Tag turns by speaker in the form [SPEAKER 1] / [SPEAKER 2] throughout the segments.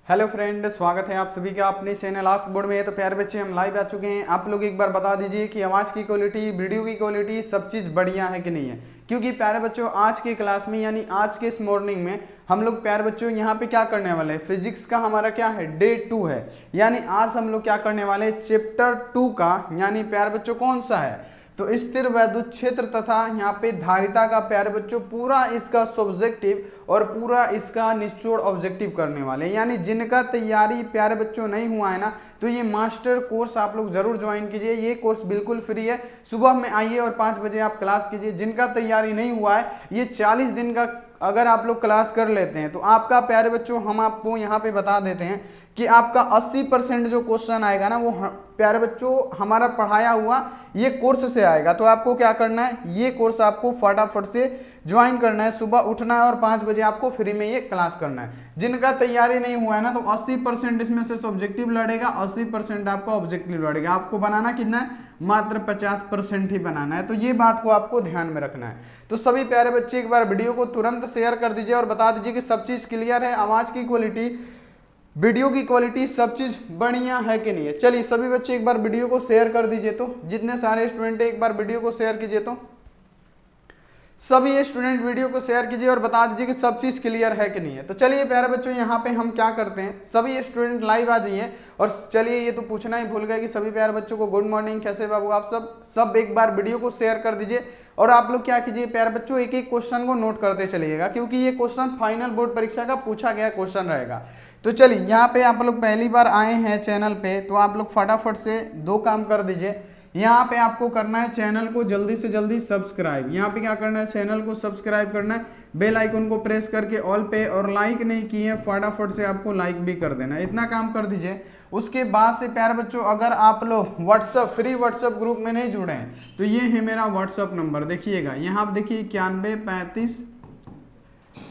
[SPEAKER 1] Hello friend, स्वागत है आप सभी का अपने चैनल आस्क बोर्ड में। तो प्यारे बच्चे, हम लाइव आ चुके हैं। आप लोग एक बार बता दीजिए कि आवाज़ की क्वालिटी, वीडियो की क्वालिटी, सब चीज़ बढ़िया है कि नहीं है। क्योंकि प्यारे बच्चों, आज के क्लास में यानी आज के इस मॉर्निंग में हम लोग प्यारे बच्चों यहाँ पे क्या करने वाले हैं, फिजिक्स का हमारा क्या है, डे 2 है। यानी आज हम लोग क्या करने वाले हैं, चैप्टर 2 का, यानी प्यारे बच्चों कौन सा है, तो स्थिर वैद्युत क्षेत्र तथा यहाँ पे धारिता का प्यारे बच्चों पूरा इसका सब्जेक्टिव और पूरा इसका निचोड़ ऑब्जेक्टिव करने वाले हैं। यानी जिनका तैयारी प्यारे बच्चों नहीं हुआ है ना, तो ये मास्टर कोर्स आप लोग जरूर ज्वाइन कीजिए। ये कोर्स बिल्कुल फ्री है। सुबह में आइए और 5 बजे आप क्लास कीजिए। जिनका तैयारी नहीं हुआ है, ये 40 दिन का अगर आप लोग क्लास कर लेते हैं तो आपका प्यारे बच्चों, हम आपको यहाँ पे बता देते हैं कि आपका 80% जो क्वेश्चन आएगा ना, वो प्यारे बच्चों हमारा पढ़ाया हुआ ये कोर्स से आएगा। तो आपको क्या करना है, ये कोर्स आपको फटाफट से ज्वाइन करना है। सुबह उठना है और 5 बजे आपको फ्री में ये क्लास करना है। जिनका तैयारी नहीं हुआ है ना, तो 80% इसमें से सब्जेक्टिव लड़ेगा, 80% आपका ऑब्जेक्टिव लड़ेगा। आपको बनाना कितना है, मात्र 50% ही बनाना है। तो ये बात को आपको ध्यान में रखना है। तो सभी प्यारे बच्चे एक बार वीडियो को तुरंत शेयर कर दीजिए और बता दीजिए कि सब चीज़ क्लियर है, आवाज़ की क्वालिटी, वीडियो की क्वालिटी, सब चीज़ बढ़िया है कि नहीं है। चलिए सभी बच्चे एक बार वीडियो को शेयर कर दीजिए। तो जितने सारे स्टूडेंट है, एक बार वीडियो को शेयर कीजिए। तो सभी स्टूडेंट वीडियो को शेयर कीजिए और बता दीजिए कि सब चीज़ क्लियर है कि नहीं है। तो चलिए प्यारे बच्चों, यहाँ पे हम क्या करते हैं, सभी स्टूडेंट लाइव आ जाइए। और चलिए, ये तो पूछना ही भूल गए कि सभी प्यारे बच्चों को गुड मॉर्निंग, कैसे बाबू आप सब एक बार वीडियो को शेयर कर दीजिए। और आप लोग क्या कीजिए प्यारे बच्चों, एक एक क्वेश्चन को नोट करते चलिएगा, क्योंकि ये क्वेश्चन फाइनल बोर्ड परीक्षा का पूछा गया क्वेश्चन रहेगा। तो चलिए, यहाँ पे आप लोग पहली बार आए हैं चैनल पे, तो आप लोग फटाफट से 2 काम कर दीजिए। यहाँ पे आपको करना है चैनल को जल्दी से जल्दी सब्सक्राइब। यहाँ पे क्या करना है, चैनल को सब्सक्राइब करना है, बेल आइकन को प्रेस करके ऑल पे, और लाइक नहीं किए फटाफट से आपको लाइक भी कर देना है। इतना काम कर दीजिए। उसके बाद से प्यारे बच्चों, अगर आप लोग व्हाट्सअप फ्री व्हाट्सअप ग्रुप में नहीं जुड़े हैं, तो ये है मेरा व्हाट्सअप नंबर, देखिएगा यहाँ देखिए 91 35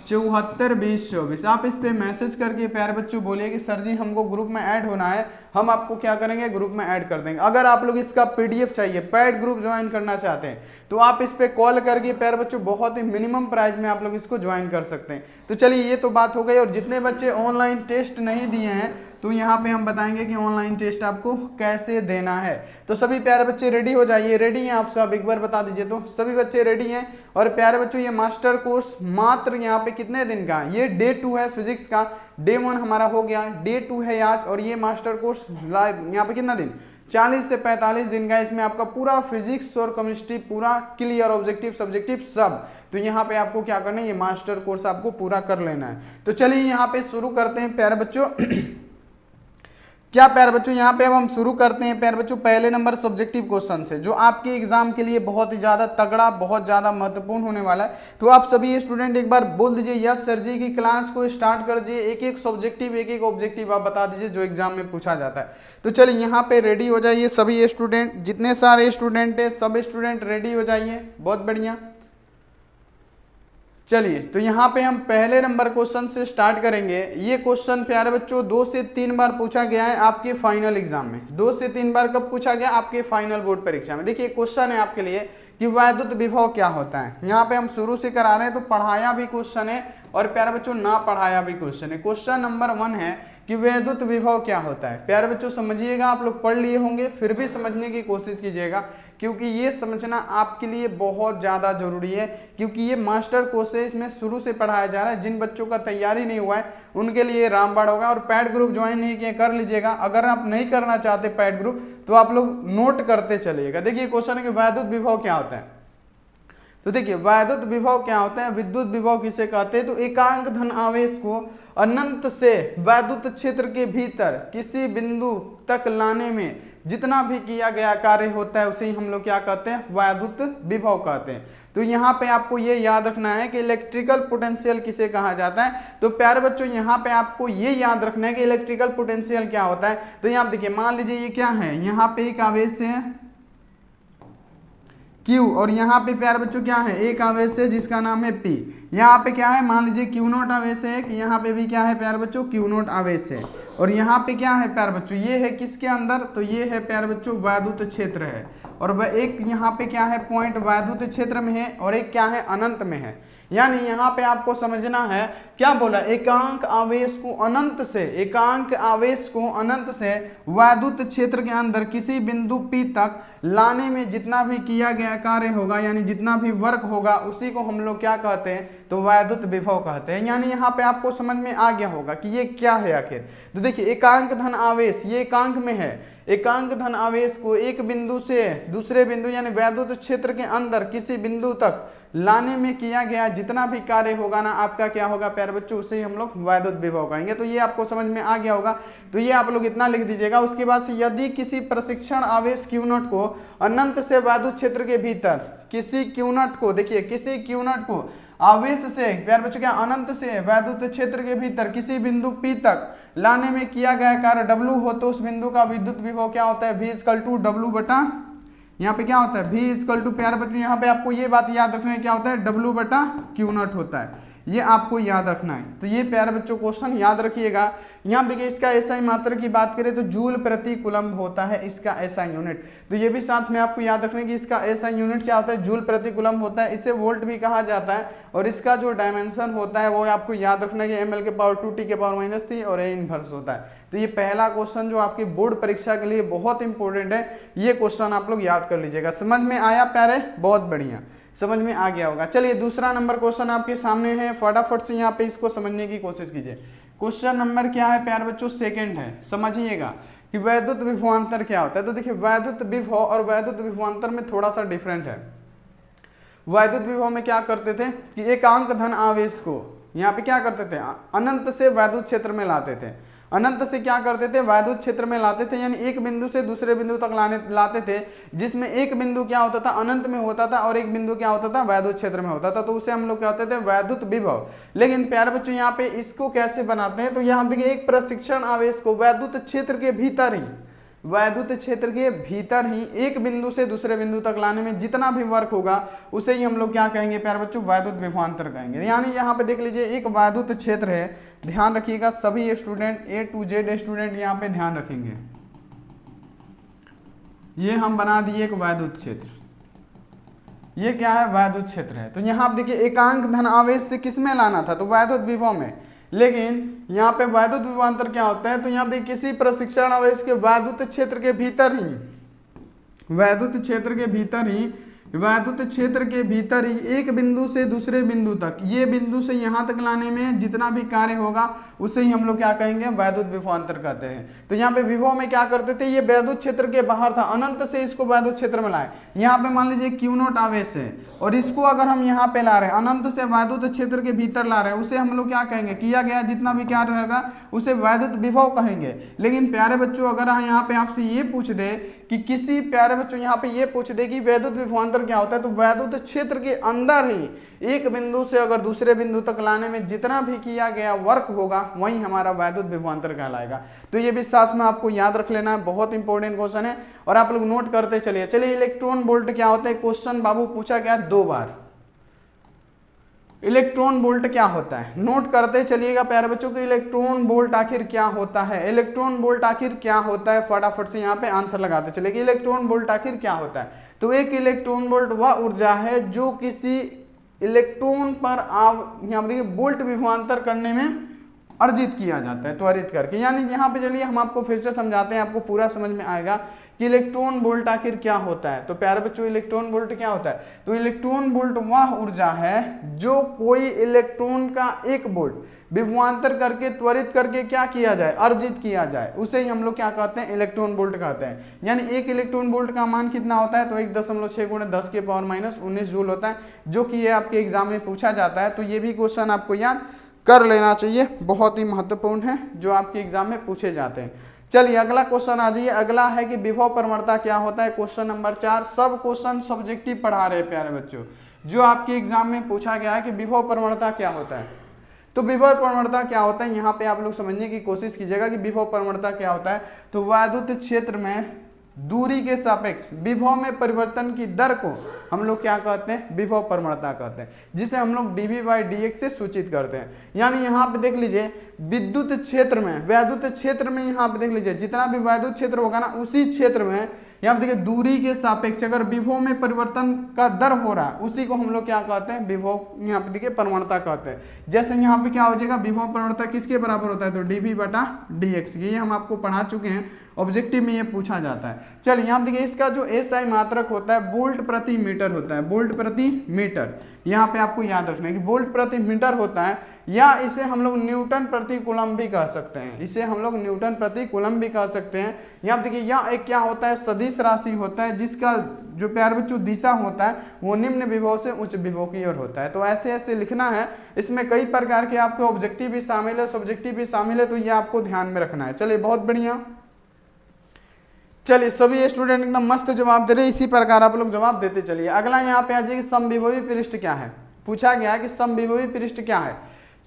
[SPEAKER 1] 74 20 24। आप इस पे मैसेज करके प्यारे बच्चों बोलिए कि सर जी हमको ग्रुप में ऐड होना है, हम आपको क्या करेंगे, ग्रुप में ऐड कर देंगे। अगर आप लोग इसका पीडीएफ चाहिए, पेड ग्रुप ज्वाइन करना चाहते हैं, तो आप इस पे कॉल करके प्यारे बच्चों बहुत ही मिनिमम प्राइस में आप लोग इसको ज्वाइन कर सकते हैं। तो चलिए, ये तो बात हो गई। और जितने बच्चे ऑनलाइन टेस्ट नहीं दिए हैं, तो यहाँ पे हम बताएंगे कि ऑनलाइन टेस्ट आपको कैसे देना है। तो सभी प्यारे बच्चे रेडी हो जाइए। रेडी हैं आप सब, एक बार बता दीजिए। तो सभी बच्चे रेडी हैं। और प्यारे बच्चों, ये मास्टर कोर्स मात्र यहाँ पे कितने दिन का, ये डे 2 है फिजिक्स का। डे 1 हमारा हो गया, डे 2 है आज। और ये मास्टर कोर्स यहाँ पे कितना दिन, 40 से 45 दिन का। इसमें आपका पूरा फिजिक्स और केमिस्ट्री पूरा क्लियर, ऑब्जेक्टिव सब्जेक्टिव सब। तो यहाँ पे आपको क्या करना है, ये मास्टर कोर्स आपको पूरा कर लेना है। तो चलिए यहाँ पे शुरू करते हैं प्यारे बच्चों। क्या प्यारे बच्चों, यहाँ पे अब हम शुरू करते हैं प्यारे बच्चों पहले नंबर सब्जेक्टिव क्वेश्चन से, जो आपके एग्जाम के लिए बहुत ही ज्यादा तगड़ा, बहुत ज्यादा महत्वपूर्ण होने वाला है। तो आप सभी स्टूडेंट एक बार बोल दीजिए यस सर जी की क्लास को स्टार्ट कर दीजिए। एक एक सब्जेक्टिव, एक एक ऑब्जेक्टिव आप बता दीजिए जो एग्जाम में पूछा जाता है। तो चलिए यहाँ पे रेडी हो जाइए सभी स्टूडेंट, जितने सारे स्टूडेंट है सब स्टूडेंट रेडी हो जाइए। बहुत बढ़िया। चलिए, तो यहाँ पे हम पहले नंबर क्वेश्चन से स्टार्ट करेंगे। ये क्वेश्चन प्यारे बच्चों 2 से 3 बार पूछा गया है आपके फाइनल एग्जाम में। 2 से 3 बार कब पूछा गया, आपके फाइनल बोर्ड परीक्षा में। देखिए क्वेश्चन है आपके लिए कि वैद्युत विभव क्या होता है। यहाँ पे हम शुरू से करा रहे हैं, तो पढ़ाया भी क्वेश्चन है और प्यारे बच्चों ना पढ़ाया भी क्वेश्चन है। क्वेश्चन नंबर 1 है कि वैद्युत विभव क्या होता है। प्यारे बच्चों समझिएगा, आप लोग पढ़ लिए होंगे, फिर भी समझने की कोशिश कीजिएगा, क्योंकि ये समझना आपके लिए बहुत ज़्यादा जरूरी है। क्योंकि ये मास्टर कोर्स है, इसमें शुरू से पढ़ाया जा रहा है। जिन बच्चों का तैयारी नहीं हुआ है उनके लिए रामबाण होगा। और पैड ग्रुप ज्वाइन नहीं किए, कर लीजिएगा। अगर आप नहीं करना चाहते पैड ग्रुप, तो आप लोग नोट करते चलिएगा। देखिए क्वेश्चन है कि वैद्युत विभव क्या होता है। तो देखिए वैद्युत विभव क्या होता है, विद्युत विभव किसे कहते हैं, तो एकांक धन आवेश को अनंत से वैद्युत क्षेत्र के भीतर किसी बिंदु तक लाने में जितना भी किया गया कार्य होता है, उसे ही हम लोग क्या कहते हैं, वैद्युत विभव कहते हैं। तो यहाँ पे आपको ये याद रखना है कि इलेक्ट्रिकल पोटेंशियल किसे कहा जाता है। तो प्यारे बच्चों यहाँ पे आपको ये याद रखना है कि इलेक्ट्रिकल पोटेंशियल क्या होता है। तो यहाँ देखिए, मान लीजिए ये क्या है, यहाँ पे एक आवेश है Q, और यहाँ पे प्यारे बच्चों क्या है, एक आवेश है जिसका नाम है P। यहाँ पे क्या है, मान लीजिए Q0 आवेश है, कि यहाँ पे भी क्या है प्यारे बच्चों, Q0 आवेश है। और यहाँ पे क्या है प्यारे बच्चों, ये है किसके अंदर, तो ये है प्यारे बच्चों वैद्युत क्षेत्र है। और वह एक यहाँ पे क्या है पॉइंट वैद्युत क्षेत्र में है और एक क्या है अनंत में है। यानी यहाँ पे आपको समझना है क्या बोला, एकांक आवेश को अनंत से, एकांक आवेश को अनंत से वैद्युत क्षेत्र के अंदर किसी बिंदु P तक लाने में जितना भी किया गया कार्य होगा यानी जितना भी वर्क होगा उसी को हम लोग क्या कहते हैं, तो वैद्युत विभव कहते हैं। यानी यहाँ पे आपको समझ में आ गया होगा कि ये क्या है आखिर। तो देखिए एकांक धन आवेश ये एकांक में है, एकांक धन आवेश को एक बिंदु से दूसरे बिंदु यानी वैद्युत क्षेत्र के अंदर किसी बिंदु तक लाने में किया गया जितना भी कार्य होगा ना आपका क्या होगा प्यारे बच्चों, उसे हम लोग वैद्युत विभव कहेंगे। तो ये आपको समझ में आ गया होगा। तो ये आप लोग इतना लिख दीजिएगा। उसके बाद से यदि किसी प्रशिक्षण आवेश Q0 को अनंत से वैद्युत क्षेत्र के भीतर किसी Q0 को, देखिए किसी Q0 को आवेश से प्यारे बच्चों क्या अनंत से वैद्युत क्षेत्र के भीतर किसी बिंदु P तक लाने में किया गया कार्य W हो तो उस बिंदु का विद्युत विभव क्या होता है, V = W बटा यहाँ पे क्या होता है V = प्यारे बच्चों यहाँ पे आपको ये बात याद रखना है क्या होता है W बटा Q0 होता है, ये आपको याद रखना है। तो ये प्यारे बच्चों क्वेश्चन याद रखिएगा। यहाँ देखिए इसका एसआई मात्रा की बात करें तो जूल प्रति कूलम्ब होता है इसका एसआई यूनिट। तो ये भी साथ में आपको याद रखना कि इसका एसआई यूनिट क्या होता है, जूल प्रति कूलम्ब होता है। इसे वोल्ट भी कहा जाता है और इसका जो डायमेंशन होता है वो आपको याद रखना कि ml⁻2 T⁻³ और A इनवर्स होता है। तो ये पहला क्वेश्चन जो आपकी बोर्ड परीक्षा के लिए बहुत इंपॉर्टेंट है, ये क्वेश्चन आप लोग याद कर लीजिएगा। समझ में आया प्यारे, बहुत बढ़िया, समझ में आ गया होगा। चलिए दूसरा नंबर क्वेश्चन आपके सामने है, फटाफट से यहाँ पे इसको समझने की कोशिश कीजिए। क्वेश्चन नंबर क्या है प्यारे बच्चों, सेकंड है। समझिएगा कि वैद्युत विभवांतर क्या होता है। तो देखिए वैद्युत विभव और वैद्युत विभवांतर में थोड़ा सा डिफरेंट है। वैद्युत विभव में क्या करते थे कि एकांक धन आवेश को यहाँ पे क्या करते थे, अनंत से वैद्युत क्षेत्र में लाते थे। अनंत से क्या करते थे, वैद्युत क्षेत्र में लाते थे, यानी एक बिंदु से दूसरे बिंदु तक लाते थे, जिसमें एक बिंदु क्या होता था अनंत में होता था और एक बिंदु क्या होता था वैद्युत क्षेत्र में होता था। तो उसे हम लोग क्या होते थे, वैद्युत विभव। लेकिन प्यारे बच्चों यहाँ पे इसको कैसे बनाते हैं, तो यहाँ देखिए एक प्रशिक्षण आवेश को वैद्युत क्षेत्र के भीतर ही, वैद्युत क्षेत्र के भीतर ही एक बिंदु से दूसरे बिंदु तक लाने में जितना भी वर्क होगा उसे ही हम लोग क्या कहेंगे प्यारे बच्चों, वैद्युत विभवांतर कहेंगे। यानी यहाँ पे देख लीजिए एक वैद्युत क्षेत्र है, ध्यान रखिएगा सभी student A to Z student यहाँ पे ध्यान रखेंगे। ये हम बना दिए एक वैद्युत क्षेत्र, ये क्या है वैद्युत क्षेत्र है। तो यहाँ पे देखिए एकांक धन आवेश से किसमें लाना था, तो वैद्युत विभव में। लेकिन यहाँ पे वैद्युत विभवांतर क्या होता है, तो यहाँ पे किसी प्रशिक्षण आवेश के वैद्युत क्षेत्र के भीतर ही, वैद्युत क्षेत्र के भीतर ही, वैद्युत क्षेत्र के भीतर ही एक बिंदु से दूसरे बिंदु तक, ये बिंदु से यहाँ तक लाने में जितना भी कार्य होगा उसे ही हम लोग क्या कहेंगे, वैद्युत विभवांतर कहते हैं। तो यहाँ पे विभव में क्या करते थे, ये वैद्युत क्षेत्र के बाहर था, अनंत से इसको वैद्युत क्षेत्र में लाए। यहाँ पे मान लीजिए Q0 आवेश है और इसको अगर हम यहाँ पे ला रहे हैं, अनंत से वैद्युत क्षेत्र के भीतर ला रहे हैं, उसे हम लोग क्या कहेंगे, किया गया जितना भी कार्य रहेगा उसे वैद्युत विभव कहेंगे। लेकिन प्यारे बच्चों अगर यहाँ पे आपसे ये पूछ दे कि किसी, प्यारे बच्चों यहाँ पे ये पूछ दे कि वैद्युत विभवांतर क्या होता है, तो वैद्युत क्षेत्र के अंदर ही एक बिंदु से अगर दूसरे बिंदु तक लाने में जितना भी किया गया वर्क होगा वही हमारा वैद्युत विभवांतर कहलाएगा। तो ये भी साथ में आपको याद रख लेना है, बहुत इंपॉर्टेंट क्वेश्चन है और आप लोग नोट करते चलिए। चलिए इलेक्ट्रॉन वोल्ट क्या होता है, क्वेश्चन बाबू पूछा गया 2 बार। इलेक्ट्रॉन वोल्ट क्या होता है, नोट करते चलिएगा प्यारे बच्चों को, इलेक्ट्रॉन वोल्ट आखिर क्या होता है, इलेक्ट्रॉन वोल्ट आखिर क्या होता है, फटाफट से यहाँ पे आंसर लगाते चलिए कि इलेक्ट्रॉन वोल्ट आखिर क्या होता है। तो एक इलेक्ट्रॉन वोल्ट वह ऊर्जा है जो किसी इलेक्ट्रॉन पर यहाँ देखिए वोल्ट विभवांतर करने में अर्जित किया जाता है, त्वरित करके। यानी यहाँ पे चलिए हम आपको फिर से समझाते हैं, आपको पूरा समझ में आएगा कि इलेक्ट्रॉन वोल्ट आखिर क्या होता है। तो प्यारे बच्चों इलेक्ट्रॉन वोल्ट क्या होता है, तो इलेक्ट्रॉन वोल्ट वह ऊर्जा है जो कोई इलेक्ट्रॉन का एक वोल्ट विभवांतर करके त्वरित करके क्या किया जाए, अर्जित किया जाए, उसे ही हम लोग क्या कहते हैं, इलेक्ट्रॉन वोल्ट कहते हैं। यानी एक इलेक्ट्रॉन वोल्ट का मान कितना होता है, तो 1.6 × 10⁻⁻19 जूल होता है, जो कि ये आपके एग्जाम में पूछा जाता है। तो ये भी क्वेश्चन आपको याद कर लेना चाहिए, बहुत ही महत्वपूर्ण है जो आपके एग्जाम में पूछे जाते हैं। चलिए अगला क्वेश्चन आ जाइए। अगला है कि विभव प्रवणता क्या होता है, क्वेश्चन नंबर 4। सब क्वेश्चन सब्जेक्टिव पढ़ा रहे हैं प्यारे बच्चों, जो आपके एग्जाम में पूछा गया है कि विभव प्रवणता क्या होता है। तो विभव प्रवणता क्या होता है, यहाँ पे आप लोग समझने की कोशिश कीजिएगा कि विभव प्रवणता क्या होता है। तो वैद्युत क्षेत्र में दूरी के सापेक्ष विभव में परिवर्तन की दर को हम लोग क्या कहते हैं, विभव प्रवणता कहते हैं, जिसे हम लोग dV/dx से सूचित करते हैं। यानी यहाँ पे देख लीजिए विद्युत क्षेत्र में, वैद्युत क्षेत्र में यहाँ पे देख लीजिए जितना भी वैद्युत क्षेत्र होगा ना, उसी क्षेत्र में यहाँ पे देखिए दूरी के सापेक्ष अगर विभव में परिवर्तन का दर हो रहा है उसी को हम लोग क्या कहते हैं, विभव, यहाँ पे देखिए प्रवणता कहते हैं। जैसे यहाँ पे क्या हो जाएगा, विभव प्रवणता किसके बराबर होता है, तो dv बटा dx, ये हम आपको पढ़ा चुके हैं, ऑब्जेक्टिव में ये पूछा जाता है। चलिए यहाँ देखिए इसका जो SI मात्रक होता है वोल्ट प्रति मीटर होता है, वोल्ट प्रति मीटर, यहाँ पे आपको याद रखना है कि वोल्ट प्रति मीटर होता है, या इसे हम लोग न्यूटन प्रति कूलम भी कह सकते हैं, इसे हम लोग न्यूटन प्रति कूलम भी कह सकते हैं। यहाँ देखिए यह एक क्या होता है, सदिश राशि होता है जिसका जो प्यारे बच्चों दिशा होता है वो निम्न विभव से उच्च विभव की ओर होता है। तो ऐसे ऐसे लिखना है, इसमें कई प्रकार के आपके ऑब्जेक्टिव भी शामिल है, सब्जेक्टिव भी शामिल है, तो ये आपको ध्यान में रखना है। चलिए बहुत बढ़िया, चलिए सभी स्टूडेंट एकदम मस्त जवाब दे रहे, इसी प्रकार आप लोग जवाब देते चलिए। अगला यहाँ पे आ जाइए, समविभवी पृष्ठ क्या है, पूछा गया है कि समविभवी पृष्ठ क्या है।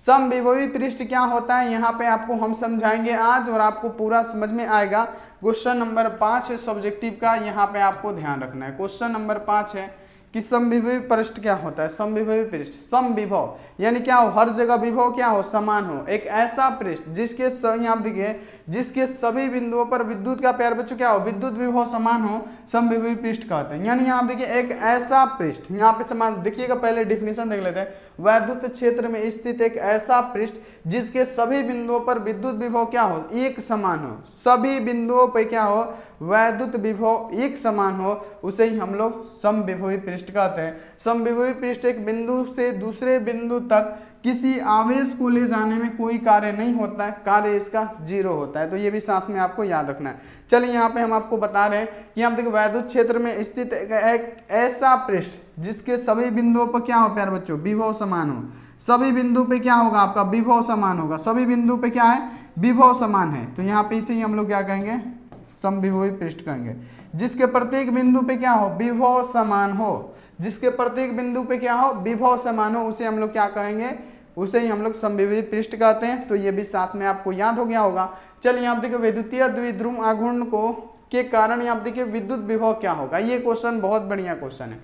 [SPEAKER 1] समविभवी पृष्ठ क्या होता है यहाँ पे आपको हम समझाएंगे आज, और आपको पूरा समझ में आएगा। क्वेश्चन नंबर 5 है सब्जेक्टिव का, यहाँ पे आपको ध्यान रखना है। क्वेश्चन नंबर 5 है कि समविभवी पृष्ठ क्या होता है। समविभवी पृष्ठ, समविभव यानी क्या हो, हर जगह विभव क्या हो, समान हो, एक ऐसा पृष्ठ जिसके यहाँ देखिए जिसके सभी बिंदुओं पर विद्युत का प्यारे बच्चों क्या हो, विद्युत विभव समान हो, समविभवी पृष्ठ कहते हैं। यानी यहाँ देखिए एक ऐसा पृष्ठ, यहाँ पे समान, देखिएगा पहले डिफिनेशन देख लेते हैं। वैद्युत क्षेत्र में स्थित एक ऐसा पृष्ठ जिसके सभी बिंदुओं पर विद्युत विभव क्या हो, एक समान हो, सभी बिंदुओं पर क्या हो, वैद्युत विभव एक समान हो, उसे ही हम लोग समविभवी पृष्ठ कहते हैं। समविभवी पृष्ठ एक बिंदु से दूसरे बिंदु तक किसी आवेश को ले जाने में कोई कार्य नहीं होता है, कार्य इसका 0 होता है, तो ये भी साथ में आपको याद रखना है। चलिए यहाँ पे हम आपको बता रहे हैं कि हम देखिए वैद्युत क्षेत्र में स्थित एक ऐसा पृष्ठ जिसके सभी बिंदुओं पर क्या हो प्यारे बच्चों, विभव समान हो, सभी बिंदु पे क्या होगा आपका, विभव समान होगा, सभी बिंदु पे क्या है, विभव समान है, तो यहाँ पे इसे ही हम लोग क्या कहेंगे, समविभवी पृष्ठ कहेंगे। जिसके प्रत्येक बिंदु पे क्या हो, विभव समान हो, जिसके प्रत्येक बिंदु पे क्या हो, विभव समान हो, उसे हम लोग क्या कहेंगे, उसे ही हम लोग समविभवी पृष्ठ कहते हैं। तो ये भी साथ में आपको याद हो गया होगा। चलिए आप देखिए विद्युतीय द्विध्रुव आघूर्ण को के कारण आप देखिए विद्युत विभव क्या होगा। ये क्वेश्चन बहुत बढ़िया क्वेश्चन है,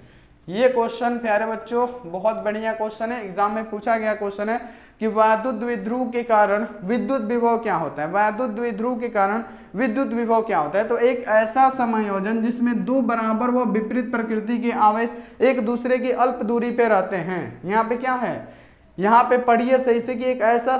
[SPEAKER 1] ये क्वेश्चन प्यारे बच्चों बहुत बढ़िया क्वेश्चन है, एग्जाम में पूछा गया क्वेश्चन है कि वैद्युत द्विध्रुव के कारण विद्युत विभव क्या होता है। वैद्युत द्विध्रुव के कारण विद्युत विभव क्या होता है, तो एक ऐसा समायोजन जिसमें दो बराबर व विपरीत प्रकृति के आवेश एक दूसरे की अल्प दूरी पे रहते हैं। यहाँ पे क्या है, यहाँ पे पढ़िए सही से कि एक ऐसा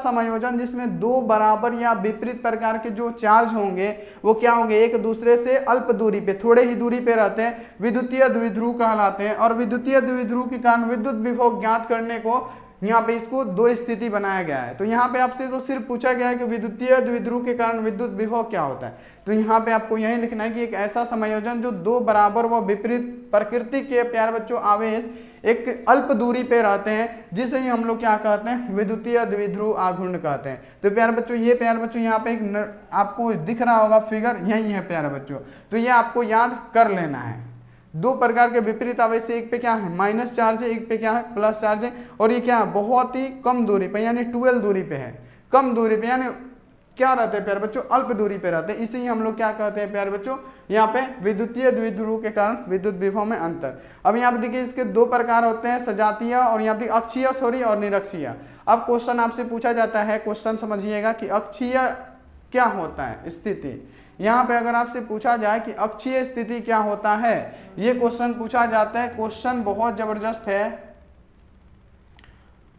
[SPEAKER 1] समायोजन जिसमें दो बराबर या विपरीत प्रकार के जो चार्ज होंगे वो क्या होंगे, एक दूसरे से अल्प दूरी पे, थोड़े ही दूरी पे रहते हैं, विद्युतीय द्विध्रुव कहलाते हैं। और विद्युतीय द्विध्रुव के कारण विद्युत विभव ज्ञात करने को यहाँ पे इसको दो स्थिति बनाया गया है। तो यहाँ पे आपसे तो सिर्फ पूछा गया है कि विद्युतीय द्विध्रुव के कारण विद्युत विभव क्या होता है, तो यहाँ पे आपको यही लिखना है कि एक ऐसा समायोजन जो दो बराबर व विपरीत प्रकृति के प्यारे बच्चों आवेश एक अल्प दूरी पे रहते हैं, जिसे ही हम लोग क्या कहते हैं, विद्युतीय द्विध्रुव आघूर्ण कहते हैं। तो प्यारे बच्चों ये प्यारे बच्चों यहाँ पे एक आपको दिख रहा होगा फिगर, यही है प्यारे बच्चों, तो ये आपको याद कर लेना है। दो प्रकार के विपरीत आवेश, एक पे क्या है माइनस चार्ज है, एक पे क्या है प्लस चार्ज है, और ये क्या है बहुत ही कम दूरी पे यानी 12 दूरी पे है, कम दूरी पे यानी क्या रहते हैं प्यारे बच्चों, अल्प दूरी पे रहते हैं, इसे ही हम लोग क्या कहते हैं प्यारे बच्चों, यहाँ पे विद्युतीय द्विध्रुव के कारण विद्युत विभव में अंतर। अब यहाँ पे देखिए इसके दो प्रकार होते हैं, सजातीय और यहाँ पे अक्षीय और निरक्षीय। अब क्वेश्चन आपसे पूछा जाता है, क्वेश्चन समझिएगा कि अक्षीय क्या होता है स्थिति। यहाँ पे अगर आपसे पूछा जाए कि अक्षीय स्थिति क्या होता है, ये क्वेश्चन पूछा जाता है, क्वेश्चन बहुत जबरदस्त है।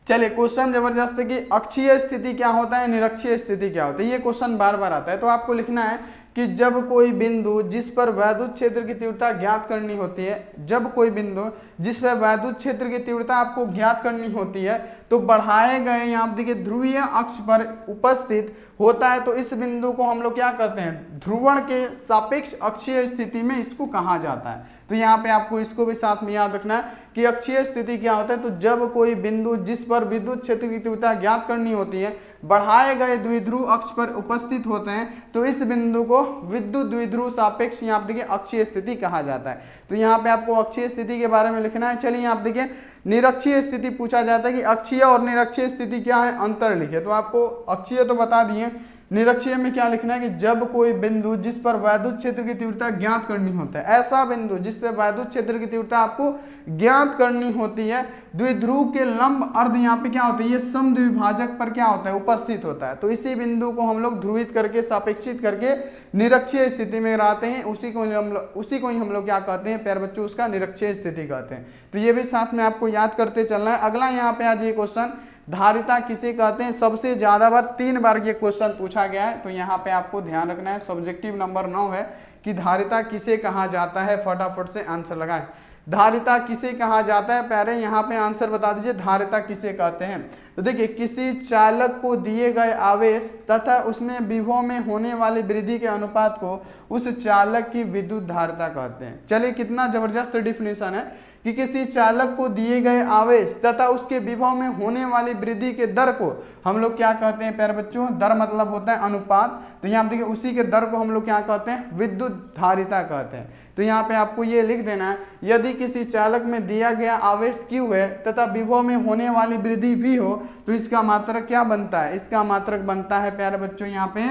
[SPEAKER 1] चलिए क्वेश्चन जबरदस्त है कि अक्षीय स्थिति क्या होता है, निरक्षीय स्थिति क्या होता है, ये क्वेश्चन बार बार आता है। तो आपको लिखना है कि जब कोई बिंदु जिस पर वैद्युत क्षेत्र की तीव्रता ज्ञात करनी होती है, जब कोई बिंदु जिस पर वैद्युत क्षेत्र की तीव्रता आपको ज्ञात करनी होती है, तो बढ़ाए गए यहाँ देखिए ध्रुवीय अक्ष पर उपस्थित होता है, तो इस बिंदु को हम लोग क्या करते हैं, ध्रुवण के सापेक्ष अक्षीय स्थिति में इसको कहा जाता है। तो यहाँ पे आपको इसको भी साथ में याद रखना है कि अक्षीय स्थिति क्या होता है, तो जब कोई बिंदु जिस पर विद्युत क्षेत्र की तीव्रता ज्ञात करनी होती है बढ़ाए गए द्विध्रुव अक्ष पर उपस्थित होते हैं, तो इस बिंदु को विद्युत द्विध्रुव सापेक्ष यहाँ देखिए अक्षीय स्थिति कहा जाता है। तो यहाँ पे आपको अक्षीय स्थिति के बारे में लिखना है। चलिए आप देखिए निरक्षीय स्थिति पूछा जाता है कि अक्षीय और निरक्षीय स्थिति क्या है, अंतर लिखे। तो आपको अक्षीय तो बता दिए, निरक्षीय में क्या लिखना है कि जब कोई बिंदु जिस पर वैद्युत क्षेत्र की तीव्रता ज्ञात करनी होता है, ऐसा बिंदु जिस पर वैद्युत क्षेत्र की तीव्रता आपको ज्ञात करनी होती है, द्विध्रुव के लंब अर्ध यहाँ पे क्या होता है, ये समद्विभाजक पर क्या होता है, उपस्थित होता है। तो इसी बिंदु को हम लोग ध्रुवित करके सापेक्षित करके निरक्षीय स्थिति में रहते हैं, उसी को ही हम लोग क्या कहते हैं प्यारे बच्चों, उसका निरक्षीय स्थिति कहते हैं। तो ये भी साथ में आपको याद करते चलना है। अगला यहाँ पे आज ये क्वेश्चन, धारिता किसे कहते हैं, सबसे ज्यादा बार 3 बार ये क्वेश्चन पूछा गया है। तो यहाँ पे आपको ध्यान रखना है, सब्जेक्टिव नंबर 9 है कि धारिता किसे कहा जाता है। फटाफट से आंसर लगाएं, धारिता किसे कहा जाता है। पहले यहाँ पे आंसर बता दीजिए, धारिता किसे कहते हैं। तो देखिए, किसी चालक को दिए गए आवेश तथा उसमें विभव में होने वाली वृद्धि के अनुपात को उस चालक की विद्युत धारिता कहते हैं। चलिए, कितना जबरदस्त डिफिनेशन है कि किसी चालक को दिए गए आवेश तथा उसके विभव में होने वाली वृद्धि के दर को हम लोग क्या कहते हैं प्यारे बच्चों, दर मतलब होता है अनुपात। तो यहाँ देखिए, उसी के दर को हम लोग क्या कहते हैं, विद्युत धारिता कहते हैं। तो यहाँ पे आपको ये लिख देना है, यदि किसी चालक में दिया गया आवेश Q है तथा विभव में होने वाली वृद्धि V हो, तो इसका मात्रक क्या बनता है, इसका मात्रक बनता है प्यारे बच्चों यहाँ पे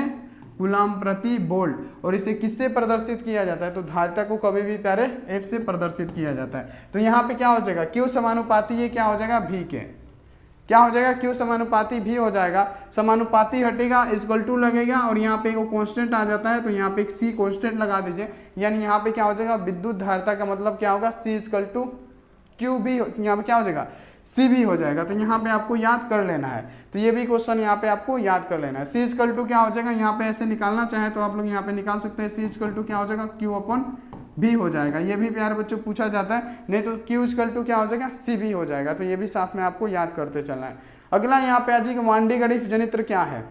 [SPEAKER 1] कूलम प्रति वोल्ट। और इसे किससे प्रदर्शित किया जाता है, तो धारिता को कभी भी प्यारे F से प्रदर्शित किया जाता है। तो यहाँ पे क्या हो जाएगा, Q समानुपाती ये क्या हो जाएगा, V के क्या हो जाएगा, Q समानुपाती V हो जाएगा। समानुपाती हटेगा, इक्वल टू लगेगा और यहाँ पे एक कांस्टेंट आ जाता है, तो यहाँ पे एक C कांस्टेंट लगा दीजिए। यानी यहाँ पे क्या हो जाएगा, विद्युत धारिता का मतलब क्या होगा, C इक्वल टू क्यू भी, यहाँ पे क्या हो जाएगा, C भी हो जाएगा। तो यहाँ पे आपको याद कर लेना है। तो ये भी क्वेश्चन यहाँ पे आपको याद कर लेना है। C इक्वल टू क्या हो जाएगा, यहाँ पे ऐसे निकालना चाहे तो आप लोग यहाँ पे निकाल सकते हैं। C इक्वल टू क्या हो जाएगा, Q अपॉन V हो जाएगा। ये भी प्यारे बच्चों पूछा जाता है, नहीं तो Q इक्वल टू क्या हो जाएगा, C भी हो जाएगा। तो ये भी साथ में आपको याद करते चलना है। अगला यहाँ पे आज वांडीगणित जनित्र क्या है।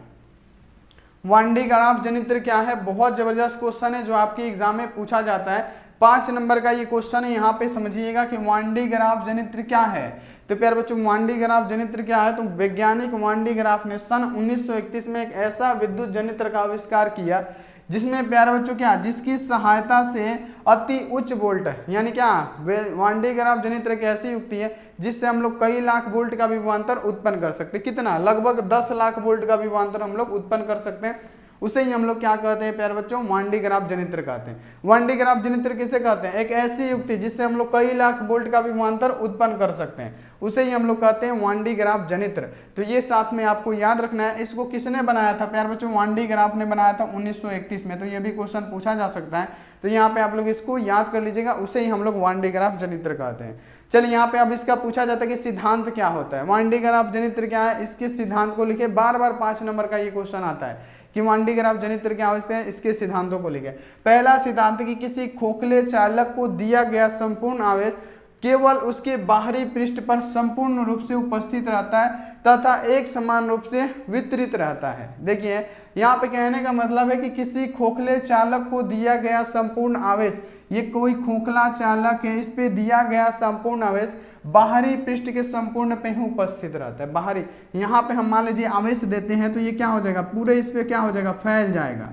[SPEAKER 1] वांडीगणाफ जनित्र क्या है, बहुत जबरदस्त क्वेश्चन है जो आपके एग्जाम में पूछा जाता है। 5 नंबर का ये क्वेश्चन है। यहाँ पे समझिएगा कि वांडीगणाफ जनित्र क्या है। तो प्यारे बच्चों, वांडीगणाफ जनित्र क्या है, तो वैज्ञानिक वांडीगणाफ ने सन 1931 में एक ऐसा विद्युत जनित्र का आविष्कार किया जिसमें प्यारे बच्चों क्या, जिसकी सहायता से अति उच्च वोल्ट, यानी क्या, वांडीगणाफ जनित्र एक ऐसी युक्ति है जिससे हम लोग कई लाख वोल्ट का विभवांतर उत्पन्न कर सकते हैं। कितना, लगभग 10 लाख वोल्ट का विभवांतर हम लोग उत्पन्न कर सकते हैं। उसे ही हम लोग क्या कहते हैं प्यारे बच्चों, वांडीगणाफ जनित्र कहते हैं। वांडीगणाफ जनित्र किसे कहते हैं, एक ऐसी युक्ति जिससे हम लोग कई लाख वोल्ट का विभवांतर उत्पन्न कर सकते हैं, उसे ही हम लोग कहते हैं वांडीगणाफ जनित्र। तो ये साथ में आपको याद रखना है। इसको किसने बनाया था प्यारे बच्चों, वांडीगणाफ ने बनाया था 1931 में। तो ये भी क्वेश्चन पूछा जा सकता है। तो यहाँ पे आप लोग इसको याद कर लीजिएगा, उसे ही हम लोग वांडीगणाफ जनित्र कहते हैं। चलिए, यहाँ पे अब इसका पूछा जाता है कि सिद्धांत क्या होता है, वांडीगणाफ जनित्र क्या है, इसके सिद्धांत को लिखे। बार बार 5 नंबर का ये क्वेश्चन आता है कि वांडीगणाफ जनित्र क्या होते हैं, इसके सिद्धांतों को लिखे। पहला सिद्धांत कि किसी खोखले चालक को दिया गया संपूर्ण आवेश केवल उसके बाहरी पृष्ठ पर संपूर्ण रूप से उपस्थित रहता है तथा एक समान रूप से वितरित रहता है। देखिए, यहाँ पे कहने का मतलब है कि किसी खोखले चालक को दिया गया संपूर्ण आवेश, ये कोई खोखला चालक है, इस पे दिया गया संपूर्ण आवेश बाहरी पृष्ठ के संपूर्ण पे ही उपस्थित रहता है। बाहरी, यहाँ पे हम मान लीजिए आवेश देते हैं तो ये क्या हो जाएगा, पूरे इस पे क्या हो जाएगा, फैल जाएगा।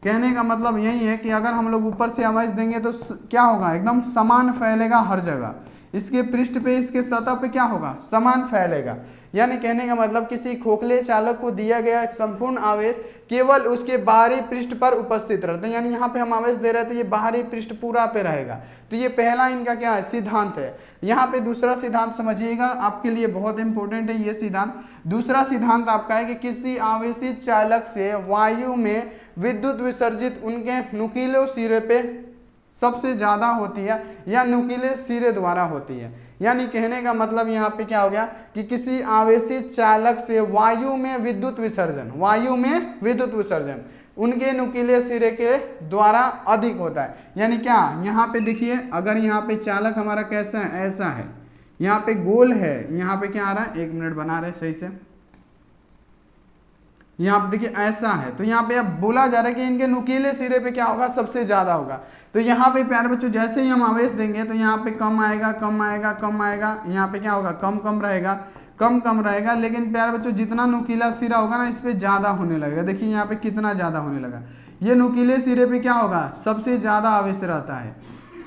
[SPEAKER 1] कहने का मतलब यही है कि अगर हम लोग ऊपर से आवेश देंगे तो क्या होगा, एकदम समान फैलेगा हर जगह। इसके पृष्ठ पे, इसके सतह पे क्या होगा, समान फैलेगा। यानी कहने का मतलब किसी खोखले चालक को दिया गया संपूर्ण आवेश केवल उसके बाहरी पृष्ठ पर उपस्थित रहते हैं। यानी यहाँ पे हम आवेश दे रहे हैं तो ये बाहरी पृष्ठ पूरा पे रहेगा। तो ये पहला इनका क्या है, सिद्धांत है। यहाँ पे दूसरा सिद्धांत समझिएगा, आपके लिए बहुत इंपॉर्टेंट है ये सिद्धांत। दूसरा सिद्धांत आपका है कि किसी आवेशित चालक से वायु में विद्युत विसर्जित उनके नुकीले सिरे पे सबसे ज्यादा होती है या नुकीले सिरे द्वारा होती है। यानी कहने का मतलब यहाँ पे क्या हो गया कि किसी आवेशित चालक से वायु में विद्युत विसर्जन, वायु में विद्युत विसर्जन उनके नुकीले सिरे के द्वारा अधिक होता है। यानी क्या, यहाँ पे देखिए, अगर यहाँ पे चालक हमारा कैसा है, ऐसा है, यहाँ पे गोल है, यहाँ पे क्या आ रहा है, 1 मिनट बना रहे सही से, यहाँ पे देखिए ऐसा है। तो यहाँ पे अब बोला जा रहा है कि इनके नुकीले सिरे पे क्या होगा, सबसे ज्यादा होगा। तो यहाँ पे प्यारे बच्चों जैसे ही हम आवेश देंगे तो यहाँ पे कम आएगा, कम आएगा, कम आएगा, यहाँ पे क्या होगा, कम कम रहेगा, कम कम रहेगा। लेकिन प्यारे बच्चों जितना नुकीला सिरा होगा ना, इस पे ज्यादा होने लगेगा। देखिए यहाँ पे कितना ज्यादा होने लगा। ये नुकीले सिरे पे क्या होगा, सबसे ज्यादा आवेश रहता है,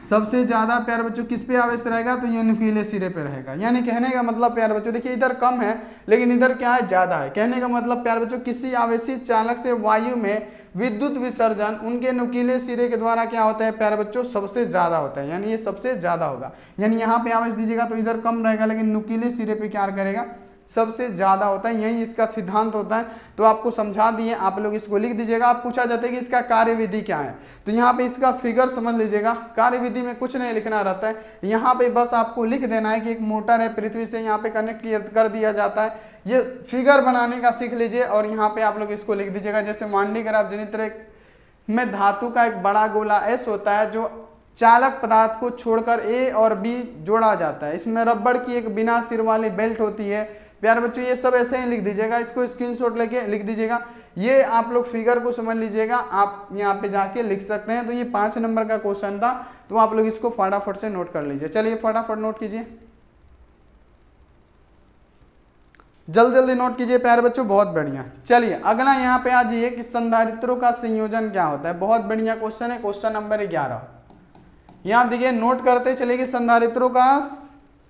[SPEAKER 1] सबसे ज्यादा प्यारे बच्चों किस पे आवेश रहेगा, तो ये नुकीले सिरे पे रहेगा। यानी कहने का मतलब प्यारे बच्चों देखिए इधर कम है लेकिन इधर क्या है, ज्यादा है। कहने का मतलब प्यारे बच्चों किसी आवेशित चालक से वायु में विद्युत विसर्जन उनके नुकीले सिरे के द्वारा क्या होता है प्यारे बच्चों, सबसे ज्यादा होता है। यानी ये सबसे ज्यादा होगा। यानी यहाँ पे आवेश दीजिएगा तो इधर कम रहेगा लेकिन नुकीले सिरे पे क्या करेगा, सबसे ज्यादा होता है। यही इसका सिद्धांत होता है। तो आपको समझा दिए, आप लोग इसको लिख दीजिएगा। आप पूछा जाता है कि इसका कार्यविधि क्या है, तो यहाँ पे इसका फिगर समझ लीजिएगा। कार्यविधि में कुछ नहीं लिखना रहता है, यहाँ पे बस आपको लिख देना है कि एक मोटर है पृथ्वी से यहाँ पे कनेक्ट कर दिया जाता है। ये फिगर बनाने का सीख लीजिए और यहाँ पे आप लोग इसको लिख दीजिएगा। जैसे मान लीजिए आप जनित्र में धातु का एक बड़ा गोला एस होता है जो चालक पदार्थ को छोड़कर ए और बी जोड़ा जाता है। इसमें रबड़ की एक बिना सिर वाली बेल्ट होती है। प्यारे बच्चों ये सब ऐसे ही लिख दीजिएगा, इसको स्क्रीनशॉट लेके लिख दीजिएगा। ये आप लोग फिगर को समझ लीजिएगा, आप यहाँ पे जाके लिख सकते हैं। तो ये 5 नंबर का क्वेश्चन था, तो आप लोग इसको फटाफट से नोट कर लीजिए। चलिए फटाफट नोट कीजिए, जल्दी जल्दी नोट कीजिए प्यारे बच्चों, बहुत बढ़िया। चलिए अगला यहाँ पे आ जाइए कि संधारित्रों का संयोजन क्या होता है। बहुत बढ़िया क्वेश्चन है, क्वेश्चन नंबर 11। यहाँ देखिए नोट करते चलिए कि संधारित्रों का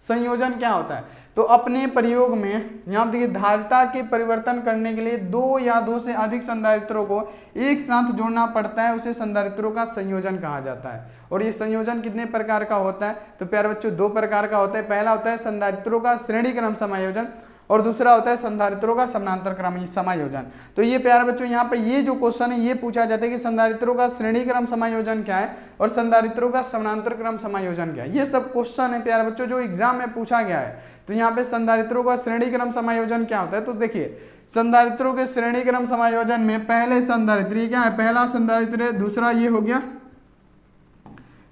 [SPEAKER 1] संयोजन क्या होता है। तो अपने प्रयोग में यहाँ देखिए धारिता के परिवर्तन करने के लिए 2 या 2 से अधिक संधारित्रों को एक साथ जोड़ना पड़ता है, उसे संधारित्रों का संयोजन कहा जाता है। और ये संयोजन कितने प्रकार का होता है, तो प्यारे बच्चों 2 प्रकार का होता है। पहला होता है संधारित्रों का श्रेणी क्रम समायोजन और दूसरा होता है संधारित्रों का समानांतर क्रम समायोजन। तो ये प्यारे बच्चों यहाँ पे ये जो क्वेश्चन है ये पूछा जाता है कि संधारित्रों का श्रेणी क्रम समायोजन क्या है और संधारित्रों का समानांतर क्रम समायोजन क्या है। ये सब क्वेश्चन है प्यारे बच्चों जो एग्जाम में पूछा गया है। तो यहाँ पे संधारित्रों का श्रेणी क्रम समायोजन क्या होता है, तो देखिए संधारित्रों के श्रेणी क्रम समायोजन में पहले संधारित्र क्या है, पहला संधारित्र, दूसरा ये हो गया,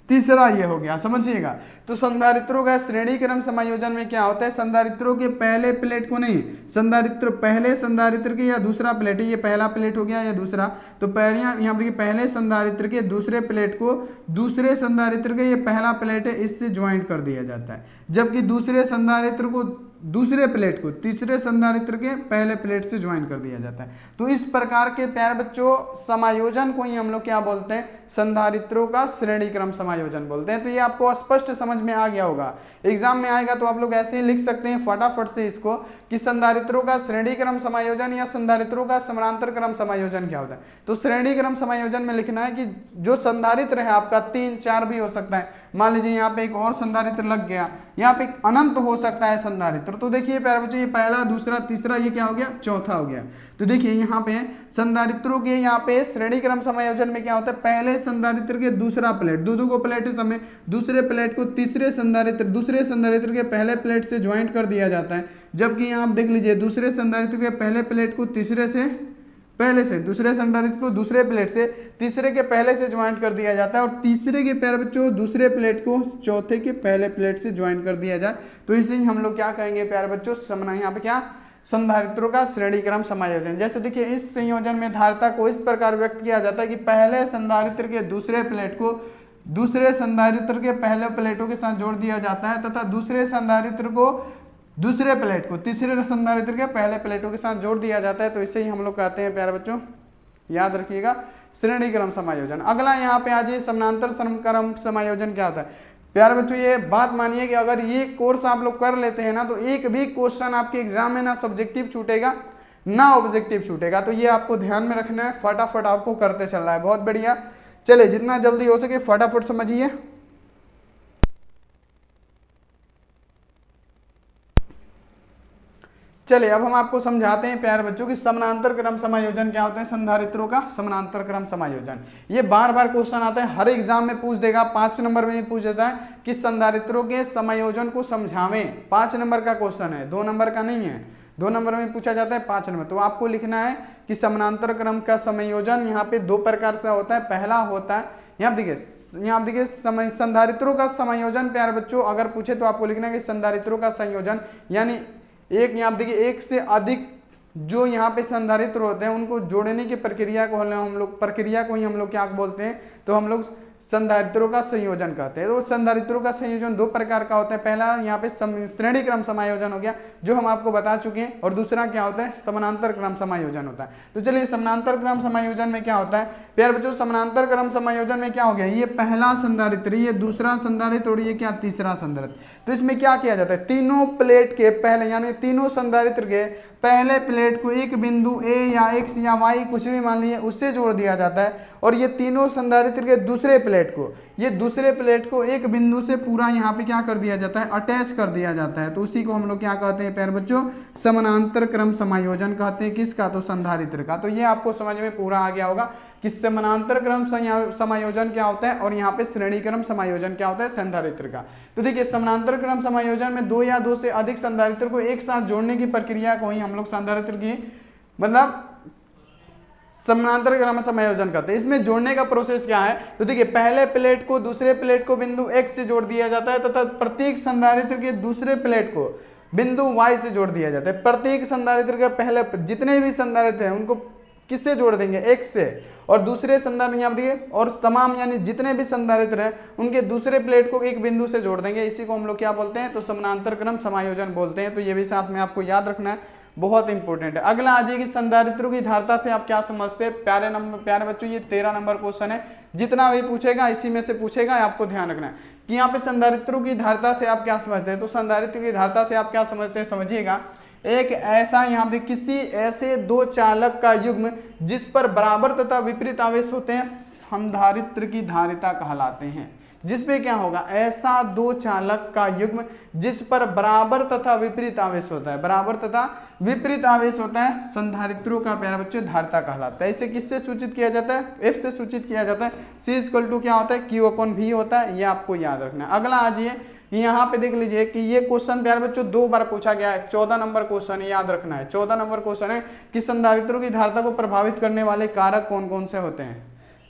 [SPEAKER 1] तीसरा ये हो गया, समझिएगा। तो संधारित्रों का श्रेणी क्रम समायोजन में क्या होता है, संधारित्रों के पहले प्लेट को नहीं, संधारित्र पहले संधारित्र के या दूसरा प्लेट है, ये पहला प्लेट हो गया या दूसरा, तो पहले यहाँ देखिए पहले संधारित्र के दूसरे प्लेट को दूसरे संधारित्र के ये पहला प्लेट है इससे ज्वाइंट कर दिया जाता है, जबकि दूसरे संधारित्र को दूसरे प्लेट को तीसरे संधारित्र के पहले प्लेट से ज्वाइन कर दिया जाता है। तो इस प्रकार के प्यारे बच्चों समायोजन को ही हम लोग क्या बोलते हैं, संधारित्रों का श्रेणी क्रम समायोजन बोलते हैं। तो ये आपको स्पष्ट समझ में आ गया होगा, एग्जाम में आएगा तो आप लोग ऐसे ही लिख सकते हैं फटाफट से इसको कि संधारित्रों का श्रेणी क्रम समायोजन या संधारित्रों का समानांतर क्रम समायोजन क्या होता है। तो श्रेणी क्रम समायोजन में लिखना है कि जो संधारित्र है आपका 3, 4 भी हो सकता है। मान लीजिए यहाँ पे एक और संधारित्र लग गया, यहाँ पे अनंत हो सकता है संधारित्र। तो देखिए प्यारे बच्चों ये पहला, दूसरा, तीसरा, ये क्या हो गया, चौथा हो गया। तो देखिए यहाँ पे संधारित्रों के यहाँ पे श्रेणी क्रम समायोजन में क्या होता है, पहले संधारित्र के दूसरा प्लेट, दो को प्लेट इस समय दूसरे प्लेट को तीसरे संधारित्र के पहले प्लेट से ज्वाइंट कर दिया जाता है, जबकि यहाँ आप देख लीजिए दूसरे संधारित्र के पहले प्लेट को दूसरे संधारित्र को दूसरे प्लेट से तीसरे के पहले से ज्वाइंट कर दिया जाता है और तीसरे के प्यारे बच्चों दूसरे प्लेट को चौथे के पहले प्लेट से ज्वाइंट कर दिया जाए। तो इसे हम लोग क्या कहेंगे प्यारे बच्चों, यहाँ पे क्या, संधारित्रों का श्रेणी क्रम समायोजन। जैसे देखिए इस संयोजन में धारिता को इस प्रकार व्यक्त किया जाता है कि पहले संधारित्र के दूसरे प्लेट को दूसरे संधारित्र के पहले प्लेटों के साथ जोड़ दिया जाता है तथा दूसरे संधारित्र को दूसरे प्लेट को तीसरे संधारित्र के पहले प्लेटों के साथ जोड़ दिया जाता है। तो इसे ही हम लोग कहते हैं प्यारे बच्चों, याद रखिएगा, श्रेणी क्रम समायोजन। अगला यहाँ पे आ जाइए समानांतर क्रम समायोजन क्या होता है। प्यारे बच्चों ये बात मानिए कि अगर ये कोर्स आप लोग कर लेते हैं ना तो एक भी क्वेश्चन आपके एग्जाम में ना सब्जेक्टिव छूटेगा ना ऑब्जेक्टिव छूटेगा। तो ये आपको ध्यान में रखना है, फटाफट आपको करते चलना है। बहुत बढ़िया, चले जितना जल्दी हो सके फटाफट समझिए। चलिए अब हम आपको समझाते हैं प्यारे बच्चों कि समानांतर क्रम समायोजन क्या होता है, संधारित्रों का समानांतर क्रम समायोजन। ये बार बार क्वेश्चन आता है, हर एग्जाम में पूछ देगा, 5 नंबर में भी पूछ देता है कि संधारित्रों के समायोजन को समझावें। 5 नंबर का क्वेश्चन है, 2 नंबर का नहीं है। 2 नंबर में पूछा जाता है, 5 नंबर। तो आपको लिखना है कि समानांतर क्रम का समायोजन यहाँ पे 2 प्रकार से होता है। पहला होता है यहाँ देखिए संधारित्रों का समायोजन प्यारे बच्चों अगर पूछे तो आपको लिखना है कि संधारित्रों का संयोजन, यानी एक यहाँ देखिए एक से अधिक जो यहाँ पे संधारित्र होते हैं उनको जोड़ने की प्रक्रिया को ही हम लोग क्या बोलते हैं, तो हम लोग संधारित्रों का संयोजन कहते हैं। तो संधारित्रों का संयोजन दो प्रकार का होता है। पहला यहाँ पे श्रेणी क्रम समायोजन हो गया जो हम आपको बता चुके हैं, और दूसरा क्या होता है, समानांतर क्रम समायोजन होता है। तो चलिए समानांतर क्रम समायोजन में क्या होता है प्यारे बच्चों, समानांतर क्रम समायोजन में क्या हो गया, ये पहला संधारित्र, ये दूसरा संधारित्र और ये क्या तीसरा संधारित्र। तो इसमें क्या किया जाता है, तीनों प्लेट के पहले यानी तीनों संधारित्र के पहले प्लेट को एक बिंदु ए या एक्स या वाई कुछ भी मान लीजिए उससे जोड़ दिया जाता है, और ये तीनों संधारित्र के दूसरे प्लेट को, ये दूसरे प्लेट को एक बिंदु से पूरा यहाँ पे क्या कर दिया जाता है, अटैच कर दिया जाता है। तो उसी को हम लोग क्या कहते हैं प्यारे बच्चों, समानांतर क्रम समायोजन कहते हैं। किसका, तो संधारित्र का। तो ये आपको समझ में पूरा आ गया होगा कि समानांतर क्रम समायोजन क्या होता है और यहाँ पे श्रेणी क्रम समायोजन क्या होता है, संधारित्र का। तो देखिए समानांतर क्रम समायोजन में दो या दो से अधिक संधारित्र को एक साथ जोड़ने की प्रक्रिया को ही हम लोग संधारित्र की मतलब समानांतर क्रम समायोजन करते हैं। इसमें जोड़ने का प्रोसेस क्या है, तो देखिए पहले प्लेट को दूसरे प्लेट को बिंदु x से जोड़ दिया जाता है तथा प्रत्येक संधारित्र के दूसरे प्लेट को बिंदु y से जोड़ दिया जाता है। प्रत्येक संधारित्र के पहले जितने भी संधारित्र हैं उनको किससे जोड़ देंगे, x से, और दूसरे संधारित्र यहाँ देखिए और तमाम यानी जितने भी संधारित्र हैं उनके दूसरे प्लेट को एक बिंदु से जोड़ देंगे। इसी को हम लोग क्या बोलते हैं, तो समानांतर क्रम समायोजन बोलते हैं। तो ये भी साथ में आपको याद रखना है, बहुत इंपॉर्टेंट है। अगला आ जाएगी संधारित्रों की धारिता से आप क्या समझते हैं। प्यारे बच्चों ये 13 नंबर क्वेश्चन है, जितना भी पूछेगा इसी में से पूछेगा, आपको ध्यान रखना है कि यहाँ पे संधारित्रों की धारिता से आप क्या समझते हैं। तो संधारित्र की धारिता से आप क्या समझते हैं, समझिएगा एक ऐसा यहाँ पे किसी ऐसे दो चालक का युग्म जिस पर बराबर तथा विपरीत आवेश होते हैं संधारित्र की धारिता कहलाते हैं। जिसपे क्या होगा, ऐसा दो चालक का युग्म जिस पर बराबर तथा विपरीत आवेश होता है, बराबर तथा विपरीत आवेश होता है, संधारित्रों का प्यारे बच्चों धारिता कहलाता है। इसे किससे सूचित किया जाता है, एफ से सूचित किया जाता है। सी इक्वल टू क्या होता है, क्यू अपॉन वी होता है। ये आपको याद रखना है। अगला आ जाइए यहाँ पे देख लीजिए कि ये क्वेश्चन प्यारे बच्चों 2 बार पूछा गया है। 14 नंबर क्वेश्चन है, याद रखना है। 14 नंबर क्वेश्चन है कि संधारित्रों की धारिता को प्रभावित करने वाले कारक कौन कौन से होते हैं।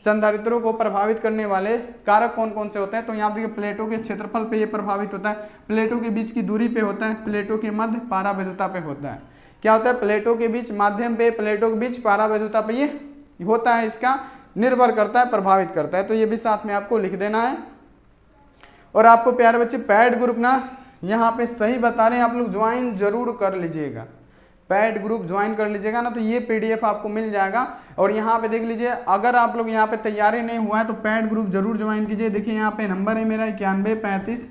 [SPEAKER 1] संधारित्रों को प्रभावित करने वाले कारक कौन कौन से होते हैं। तो यहाँ देखिए प्लेटों के क्षेत्रफल पे ये प्रभावित होता है, प्लेटों के बीच की दूरी पे होता है, प्लेटों के मध्य पारावैधता पे होता है। क्या होता है, प्लेटों के बीच माध्यम पे, प्लेटों के बीच पारावैधता पे ये होता है, इसका निर्भर करता है, प्रभावित करता है। तो ये भी साथ में आपको लिख देना है। और आपको प्यारे बच्चे पैड ग्रुप ना यहाँ पे सही बता रहे हैं, आप लोग ज्वाइन जरूर कर लीजिएगा, पैड ग्रुप ज्वाइन कर लीजिएगा ना, तो ये पीडीएफ आपको मिल जाएगा। और यहाँ पे देख लीजिए अगर आप लोग यहाँ पे तैयारी नहीं हुआ है तो पैड ग्रुप जरूर ज्वाइन कीजिए। देखिए यहाँ पे नंबर है मेरा 91 35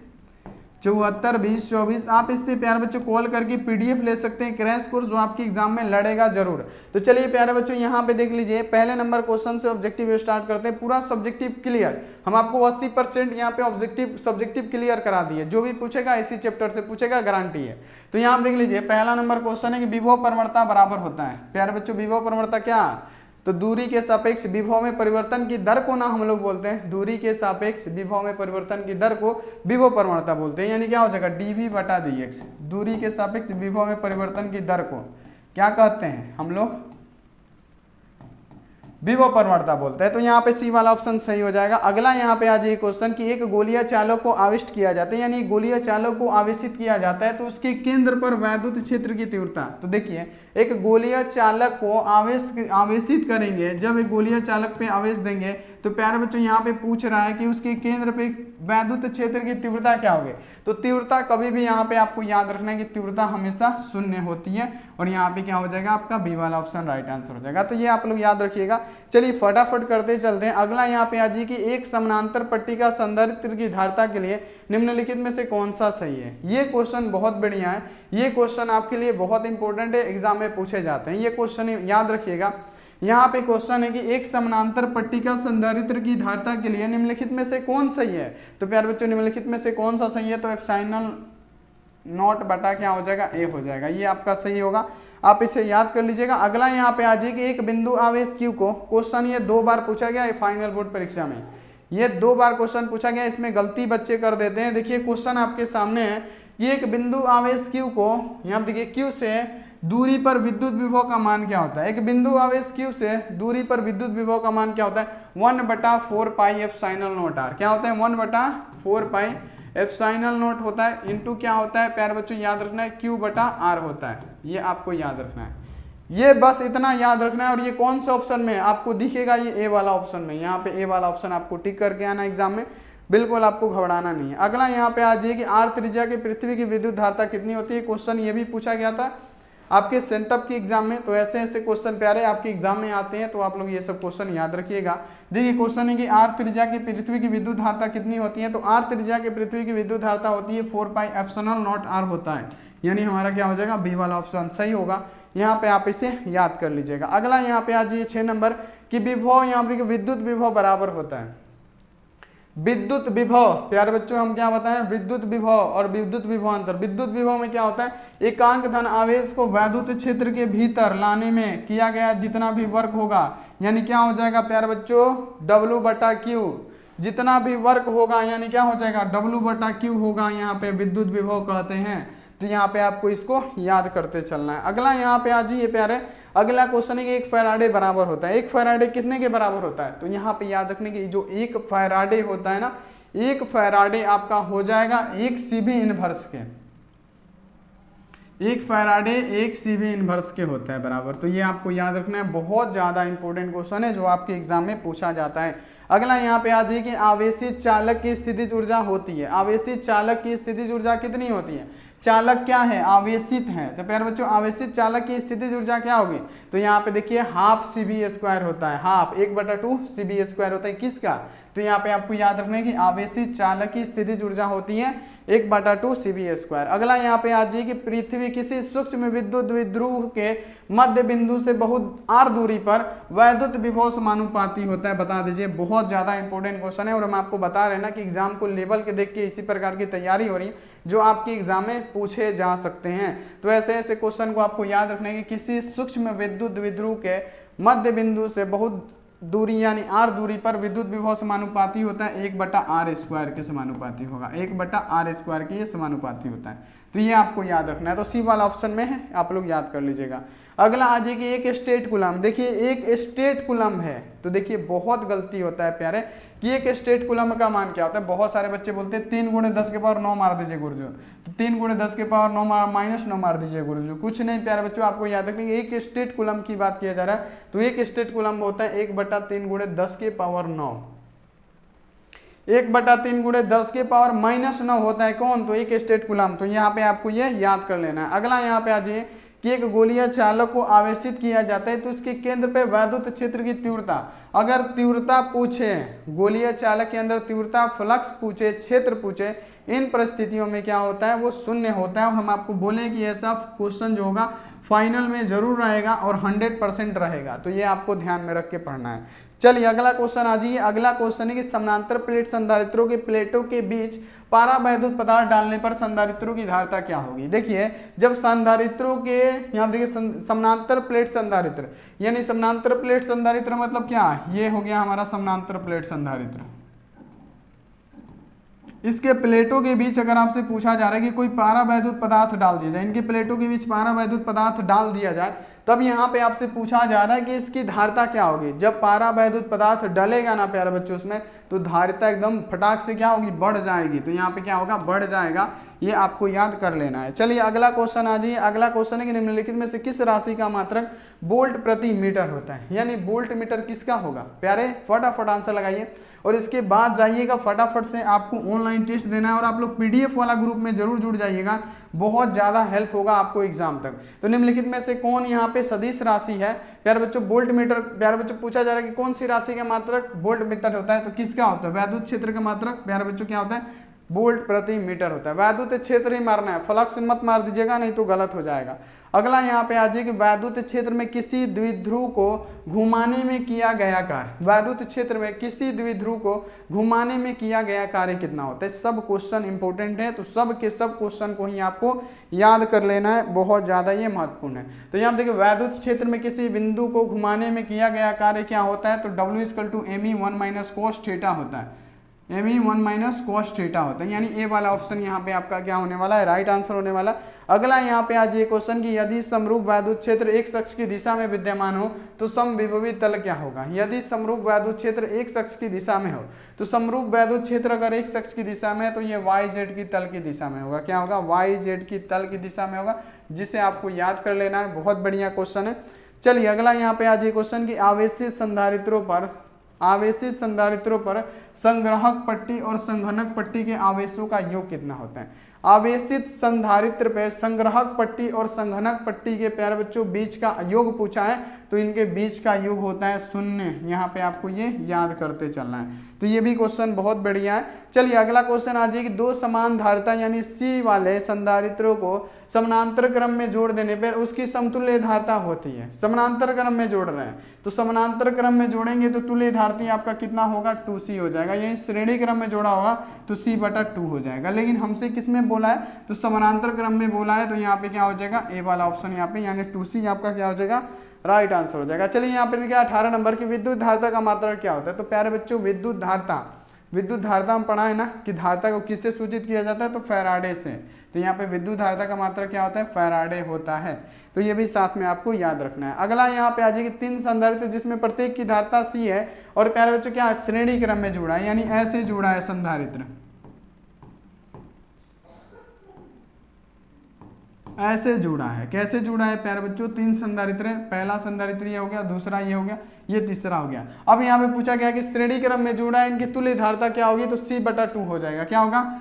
[SPEAKER 1] 74 20 24। आप इस पे प्यारे बच्चों कॉल करके पीडीएफ ले सकते हैं, क्रैश कोर्स जो आपके एग्जाम में लड़ेगा जरूर। तो चलिए प्यारे बच्चों यहाँ पे देख लीजिए पहले नंबर क्वेश्चन से ऑब्जेक्टिव स्टार्ट करते हैं। पूरा सब्जेक्टिव क्लियर, हम आपको 80% यहाँ पे ऑब्जेक्टिव सब्जेक्टिव क्लियर करा दिए। जो भी पूछेगा इसी चैप्टर से पूछेगा, गारंटी है। तो यहाँ आप देख लीजिए पहला नंबर क्वेश्चन है कि विभव प्रवणता बराबर होता है। प्यारे बच्चों विभव प्रवणता क्या, तो दूरी के सापेक्ष विभव में परिवर्तन की दर को ना हम लोग बोलते हैं, दूरी के सापेक्ष विभव में परिवर्तन की दर को विभव प्रवणता बोलते हैं। यानी क्या हो जाएगा, dv बटा dx, दूरी के सापेक्ष विभव में परिवर्तन की दर को क्या कहते हैं हम लोग, विभव प्रवणता बोलते हैं। तो यहाँ पे सी वाला ऑप्शन सही हो जाएगा। अगला यहाँ पे आ जाए क्वेश्चन कि एक गोलीय चालक को आविष्ट किया जाता है, यानी गोलीय चालक को आवेशित किया जाता है तो उसके केंद्र पर वैद्युत क्षेत्र की तीव्रता। तो देखिए एक गोलीय चालक को आवेशित करेंगे, जब एक गोलीय चालक पे आवेश देंगे तो प्यारे बच्चों यहाँ पे पूछ रहा है कि उसके केंद्र पे वैद्युत क्षेत्र की तीव्रता क्या होगी। तो तीव्रता कभी भी यहाँ पे आपको याद रखना है कि तीव्रता हमेशा 0 होती है, और यहाँ पे क्या हो जाएगा आपका बी वाला ऑप्शन राइट आंसर हो जाएगा। तो ये आप लोग याद रखिएगा। चलिए फटाफट करते चलते हैं। अगला यहाँ पे आ जाइए कि एक समानांतर पट्टिका संधारित्र की धारिता के लिए निम्नलिखित में से कौन सा सही है। ये क्वेश्चन बहुत बढ़िया है, ये क्वेश्चन आपके लिए बहुत इंपॉर्टेंट है, एग्जाम में पूछे जाते हैं। ये क्वेश्चन याद रखिएगा। यहाँ पे क्वेश्चन है कि एक समानांतर पट्टिका संधारित्र की धारिता के लिए निम्नलिखित में से कौन सही है। तो प्यारे बच्चों निम्नलिखित में से कौन सा सही है, तो एप्सिलॉन नॉट बटा क्या हो जाएगा, ए हो जाएगा। ये आपका सही होगा, आप इसे याद कर लीजिएगा। अगला यहाँ पे आ जाए कि एक बिंदु आवेश Q को, क्वेश्चन ये 2 बार पूछा गया है फाइनल बोर्ड परीक्षा में, ये 2 बार क्वेश्चन पूछा गया, इसमें गलती बच्चे कर देते हैं। देखिए क्वेश्चन आपके सामने है कि एक बिंदु आवेश Q को, यहाँ देखिए Q से दूरी पर विद्युत विभव का मान क्या होता है। एक बिंदु आवेश Q से दूरी पर विद्युत विभव का मान क्या होता है, 1/4 पाई एप्सिलॉन नॉट आर। क्या होता है, 1/4 पाई एप्सिलॉन नॉट होता है, इनटू क्या होता है प्यारे बच्चों याद रखना है, Q/r होता है। ये आपको याद रखना है, ये बस इतना याद रखना है। और ये कौन से ऑप्शन में आपको दिखेगा, ये ए वाला ऑप्शन में, यहाँ पे ए वाला ऑप्शन आपको टिक करके आना एग्जाम में, बिल्कुल आपको घबराना नहीं है। अगला यहाँ पे आ जाइए कि आर त्रिज्या की पृथ्वी की विद्युत धारता कितनी होती है। क्वेश्चन ये भी पूछा गया था आपके सेंटअप की एग्जाम में। तो ऐसे ऐसे क्वेश्चन प्यारे आपके एग्जाम में आते हैं, तो आप लोग ये सब क्वेश्चन याद रखिएगा। देखिए क्वेश्चन है कि आर त्रिज्या की पृथ्वी की विद्युत धारता कितनी होती है। तो आर त्रिज्या की पृथ्वी की विद्युत धारता होती है 4πε0 होता है, यानी हमारा क्या हो जाएगा, बी वाला ऑप्शन सही होगा। यहाँ पे आप इसे याद कर लीजिएगा। अगला यहाँ पे आ जाइए 6 नंबर कि विभव, यहाँ पे विद्युत विभव बराबर होता है विद्युत विभव। प्यारे बच्चों हम क्या बताएं, विद्युत विभव और विद्युत विभव अंतर। विद्युत विभव में क्या होता है, एकांक धन आवेश को वैद्युत क्षेत्र के भीतर लाने में किया गया जितना भी वर्क होगा, यानी क्या हो जाएगा प्यारे बच्चों, W/Q। जितना भी वर्क होगा यानी क्या हो जाएगा, W/Q होगा, यहाँ पे विद्युत विभव कहते हैं। तो यहाँ पे आपको इसको याद करते चलना है। अगला यहाँ पे आ जाइए प्यारे, अगला क्वेश्चन है कि 1 फैराडे बराबर होता है। 1 फैराडे कितने के बराबर होता है। तो यहाँ पे याद रखने की, जो 1 फैराडे होता है ना, 1 फैराडे आपका हो जाएगा 1 सीबी इनवर्स के। 1 फैराडे 1 सीबी इनवर्स के होता है बराबर। तो ये आपको याद रखना है, बहुत ज्यादा इंपॉर्टेंट क्वेश्चन है जो आपके एग्जाम में पूछा जाता है। अगला यहाँ पे आ जाइए कि आवेशित चालक की स्थितिज ऊर्जा होती है। आवेशित चालक की स्थितिज ऊर्जा कितनी होती है। चालक क्या है, आवेशित है। तो प्यारे बच्चों आवेशित चालक की स्थितिज ऊर्जा क्या होगी। तो यहाँ पे देखिए हाफ CB² होता है, हाफ 1/2 CB² होता है किसका। तो यहाँ पे आपको याद रखना है कि आवेशित चालक की स्थितिज ऊर्जा होती है 1/2 CB²। अगला यहाँ पे आ जाइए कि पृथ्वी किसी सूक्ष्म विद्युत द्विध्रुव के मध्य बिंदु से बहुत r दूरी पर वैद्युत विभव समानुपाती होता है। बता दीजिए, बहुत ज्यादा इंपॉर्टेंट क्वेश्चन है। और हम आपको बता रहे हैं ना कि एग्जाम को लेवल के देख के इसी प्रकार की तैयारी हो रही है जो आपके एग्जाम में पूछे जा सकते हैं। तो ऐसे ऐसे क्वेश्चन को आपको याद रखना है कि किसी सूक्ष्म विद्युत द्विध्रुव के मध्य बिंदु से बहुत दूरी यानी r दूरी पर विद्युत विभव समानुपाती होता है 1/r² के समानुपाती होगा, 1/r² के ये समानुपाती होता है। तो ये आपको याद रखना है। तो सी वाला ऑप्शन में है, आप लोग याद कर लीजिएगा। अगला आ जाइए कि एक स्टेट कूलम। देखिए एक स्टेट कूलम है, तो देखिए बहुत गलती होता है प्यारे कि एक स्टेट कूलम का मान क्या होता है। बहुत सारे बच्चे बोलते हैं 3 × 10⁻9 मार दीजिए गुरुजू। तो 3 × 10⁻9 -9 मार दीजिए गुरुजू। कुछ नहीं प्यारे बच्चों, आपको याद रखना है एक स्टेट कूलम की बात किया जा रहा है। तो एक स्टेट कूलम होता है 1/3 × 10⁻9, 1/3 × 10⁻−9 होता है कौन, तो एक स्टेट कूलम। तो यहाँ पे आपको ये याद कर लेना है। अगला यहाँ पे आ जाइए कि एक गोलीय चालक को आवेशित किया जाता है तो उसके केंद्र पे वैद्युत क्षेत्र की तीव्रता, अगर तीव्रता पूछे, गोलीय चालक के अंदर तीव्रता, फ्लक्स पूछे, क्षेत्र पूछे, इन परिस्थितियों में क्या होता है, वो शून्य होता है। और हम आपको बोले कि ऐसा क्वेश्चन जो होगा फाइनल में जरूर रहेगा और 100% रहेगा। तो ये आपको ध्यान में रख के पढ़ना है। चलिए अगला क्वेश्चन आ जाइए। अगला क्वेश्चन है कि समानांतर प्लेट संधारित्रों के प्लेटों के बीच पारावैद्युत पदार्थ डालने पर संधारित्रों की धारिता क्या होगी। देखिए जब संधारित्रों के, यहाँ देखिए समानांतर प्लेट संधारित्र, यानी समानांतर प्लेट संधारित्र मतलब क्या, ये हो गया हमारा समानांतर प्लेट संधारित्र। इसके प्लेटों के बीच अगर आपसे पूछा जा रहा है कि कोई पारावैद्युत पदार्थ डाल दिया जाए, इनके प्लेटों के बीच पारावैद्युत पदार्थ डाल दिया जाए, तब यहाँ पे आपसे पूछा जा रहा है कि इसकी धारिता क्या होगी। जब पारावैद्युत पदार्थ डलेगा ना प्यारे बच्चों उसमें, तो धारिता एकदम फटाक से क्या होगी, बढ़ जाएगी। तो यहाँ पे क्या होगा, बढ़ जाएगा। ये आपको याद कर लेना है। चलिए अगला क्वेश्चन आ जाइए। अगला क्वेश्चन है कि निम्नलिखित में से किस राशि का मात्रक वोल्ट प्रति मीटर होता है, यानी वोल्ट मीटर किसका होगा। प्यारे फटाफट आंसर लगाइए और इसके बाद जाइएगा फटाफट से, आपको ऑनलाइन टेस्ट देना है और आप लोग PDF वाला ग्रुप में जरूर जुड़ जाइएगा, बहुत ज्यादा हेल्प होगा आपको एग्जाम तक। तो निम्नलिखित में से कौन यहाँ पे सदिश राशि है प्यारे बच्चों, वोल्ट मीटर। प्यारे बच्चों पूछा जा रहा है कि कौन सी राशि का मात्रक वोल्ट मीटर होता है, तो किसका होता है, वैद्युत क्षेत्र का मात्रक प्यारे बच्चों क्या होता है, वोल्ट प्रति मीटर होता है। वैद्युत क्षेत्र ही मारना है, फ्लक्स मत मार दीजिएगा नहीं तो गलत हो जाएगा। अगला यहाँ पे आ जाए कि वैद्युत क्षेत्र में किसी द्विध्रुव को घुमाने में किया गया कार्य, वैद्युत क्षेत्र में किसी द्विध्रुव को घुमाने में किया गया कार्य कितना होता है। सब क्वेश्चन इंपॉर्टेंट है, तो सब के सब क्वेश्चन को ही आपको याद कर लेना है, बहुत ज्यादा ये महत्वपूर्ण है। तो यहाँ देखिए वैद्युत क्षेत्र में किसी बिंदु को घुमाने में किया गया कार्य क्या होता है, तो W = me1 - cos θ होता है, me1 - cos θ होता है, यानी ए वाला ऑप्शन यहाँ पे आपका क्या होने वाला है, राइट आंसर होने वाला। अगला यहाँ पे आज ये क्वेश्चन कि यदि समरूप वैद्युत क्षेत्र एक अक्ष की दिशा में विद्यमान हो तो समविभवी तल क्या होगा। यदि समरूप वैद्युत क्षेत्र एक अक्ष की दिशा में हो तो समरूप वैद्युत क्षेत्र अगर एक अक्ष की दिशा में है तो ये YZ की तल की दिशा में होगा। क्या होगा, YZ की तल की दिशा में होगा, जिसे आपको याद कर लेना है। बहुत बढ़िया क्वेश्चन है। चलिए अगला यहाँ पे आज ये क्वेश्चन की आवेशित संधारित्रों पर संग्राहक पट्टी और संघनक पट्टी के आवेशों का योग कितना होता है। आवेशित संधारित्र पे संग्राहक पट्टी और संघनक पट्टी के प्यारे बच्चों बीच का योग पूछा है, तो इनके बीच का योग होता है 0। यहाँ पे आपको ये याद करते चलना है। तो ये भी क्वेश्चन बहुत बढ़िया है। चलिए अगला क्वेश्चन आ जाए कि दो समान धारिता यानी सी वाले संधारित्रों को समानांतर क्रम में जोड़ देने पर उसकी समतुल्य धारिता होती है। समानांतर क्रम में जोड़ रहे हैं तो समानांतर क्रम में जोड़ेंगे तो तुल्य धारिता आपका कितना होगा 2c हो जाएगा। यही श्रेणी क्रम में जोड़ा होगा तो c/2 हो जाएगा। लेकिन हमसे किस में बोला है, तो समानांतर क्रम में बोला है, तो यहाँ पे क्या हो जाएगा ए वाला ऑप्शन यहाँ पे यानी 2c आपका क्या हो जाएगा, राइट आंसर हो जाएगा। चलिए यहाँ पे क्या 18 नंबर की विद्युत धारिता का मात्रक क्या होता है। तो प्यारे बच्चों विद्युत धारिता हम पढ़ा है ना कि धारिता को किससे सूचित किया जाता है, तो फैराडे से। तो यहाँ पे विद्युत धारिता का मात्रक क्या होता है, फैराडे होता है। तो ये भी साथ में आपको याद रखना है। अगला यहाँ पे आ जाएगी 3 संधारित्र जिसमें प्रत्येक की धारिता सी है और प्यारे बच्चों क्या श्रेणी क्रम में जुड़ा है, यानी ऐसे जुड़ा है संधारित्र, ऐसे जुड़ा है। कैसे जुड़ा है प्यारे बच्चों, 3 संधारित्र है, पहला संधारित्र ये हो गया, दूसरा ये हो गया, ये तीसरा हो गया। अब यहाँ पे पूछा गया कि श्रेणी क्रम में जुड़ा है, इनकी तुल्य धारिता क्या होगी, तो c/2 हो जाएगा। क्या होगा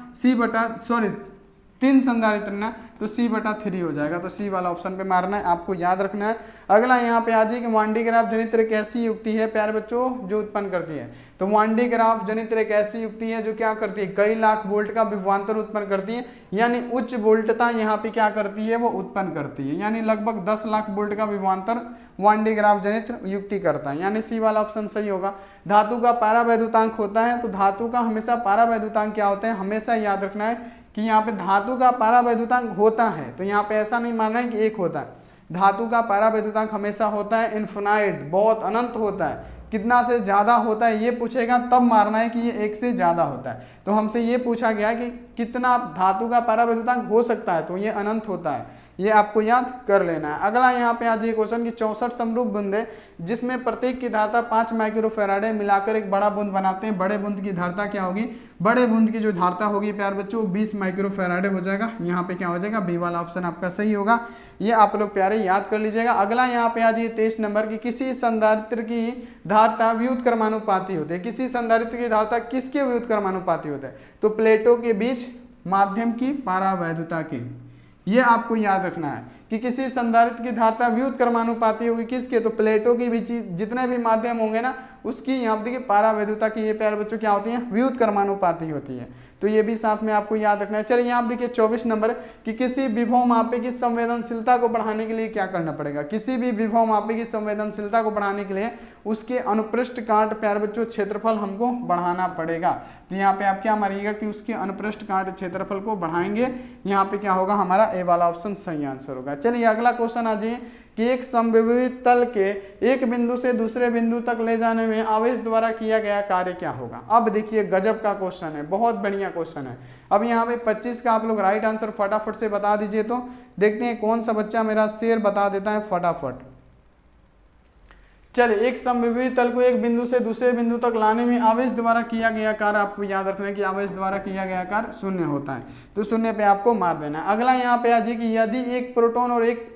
[SPEAKER 1] 3 संधारित्र ना, तो c/3 हो जाएगा। तो सी वाला ऑप्शन पे मारना है, आपको याद रखना है। अगला यहाँ पे आ जाए कि वान डी ग्राफ जनित्र एक ऐसी युक्ति है प्यारे बच्चों जो उत्पन्न करती है। तो वान डी ग्राफ जनित्र एक ऐसी युक्ति है जो क्या करती है, कई लाख वोल्ट का विभवांतर उत्पन्न करती है, यानी उच्च वोल्टता यहाँ पे क्या करती है, वो उत्पन्न करती है, यानी लगभग 10 लाख वोल्ट का विभवांतर वान डी ग्राफ जनित्र युक्ति करता है, यानी सी वाला ऑप्शन सही होगा। धातु का पारावैद्युतांक होता है, तो धातु का हमेशा पारावैद्युतांक क्या होता है, हमेशा याद रखना है कि यहाँ पे धातु का पारावैद्युतांक होता है, तो यहाँ पे ऐसा नहीं मानना है कि 1 होता है। धातु का पारावैद्युतांक हमेशा होता है इन्फिनाइट, बहुत अनंत होता है। कितना से ज्यादा होता है ये पूछेगा तब मारना है कि ये 1 से ज्यादा होता है। तो हमसे ये पूछा गया कि कितना धातु का पारावैद्युतांक हो सकता है, तो ये अनंत होता है, ये आपको याद कर लेना है। अगला यहाँ पे आज ये क्वेश्चन की 64 समरूप बूंदे जिसमें प्रत्येक की धारिता 5 माइक्रोफैराड है मिलाकर एक बड़ा बूंद बनाते हैं। बड़े बूंद की धारिता क्या होगी, बड़े बूंद की जो धारिता होगी प्यार बच्चों 20 माइक्रोफैराड हो जाएगा। यहाँ पे क्या हो जाएगा, बी वाला ऑप्शन आपका सही होगा। ये आप लोग प्यारे याद कर लीजिएगा। अगला यहाँ पे आज ये 23 नंबर की किसी संधारित्र की धारिता व्युत्क्रमानुपाती होती है। किसी संधारित्र की धारिता किसके व्युत्क्रमानुपाती होता है, तो प्लेटों के बीच माध्यम की पारावैद्युता की। ये आपको याद रखना है कि किसी संधारित्र की धारिता व्युत्क्रमानुपाती होगी किसके, तो प्लेटों के बीच जितने भी माध्यम होंगे ना उसकी यहाँ पे देखिए पारावैद्युता की ये प्यारे बच्चों क्या होती है, व्युत्क्रमानुपाती होती है। तो ये भी साथ में आपको याद रखना है। चलिए यहाँ देखिए 24 नंबर कि किसी विभव मापे की संवेदनशीलता को बढ़ाने के लिए क्या करना पड़ेगा। किसी भी विभव मापे की संवेदनशीलता को बढ़ाने के लिए उसके अनुप्रस्थ काट प्यारे बच्चों क्षेत्रफल हमको बढ़ाना पड़ेगा। तो यहाँ पे आप क्या मारिएगा कि उसके अनुप्रस्थ काट क्षेत्रफल को बढ़ाएंगे। यहाँ पे क्या होगा, हमारा ए वाला ऑप्शन सही आंसर होगा। चलिए अगला क्वेश्चन आ जाइए कि एक समविभव तल के एक बिंदु से दूसरे बिंदु तक ले जाने में आवेश द्वारा किया गया कार्य क्या होगा। अब देखिए गजब का क्वेश्चन है, बहुत बढ़िया क्वेश्चन है। अब यहाँ पे 25 का आप लोग राइट आंसर फटाफट से बता दीजिए। तो देखते हैं कौन सा बच्चा मेरा शेर बता देता है फटाफट। चलिए एक समविभव तल को एक बिंदु से दूसरे बिंदु तक लाने में आवेश द्वारा किया गया कार्य, आपको याद रखना है कि आवेश द्वारा किया गया कार्य 0 होता है, तो 0 पे आपको मार देना है। अगला यहाँ पे आ जाए कि यदि एक प्रोटॉन और एक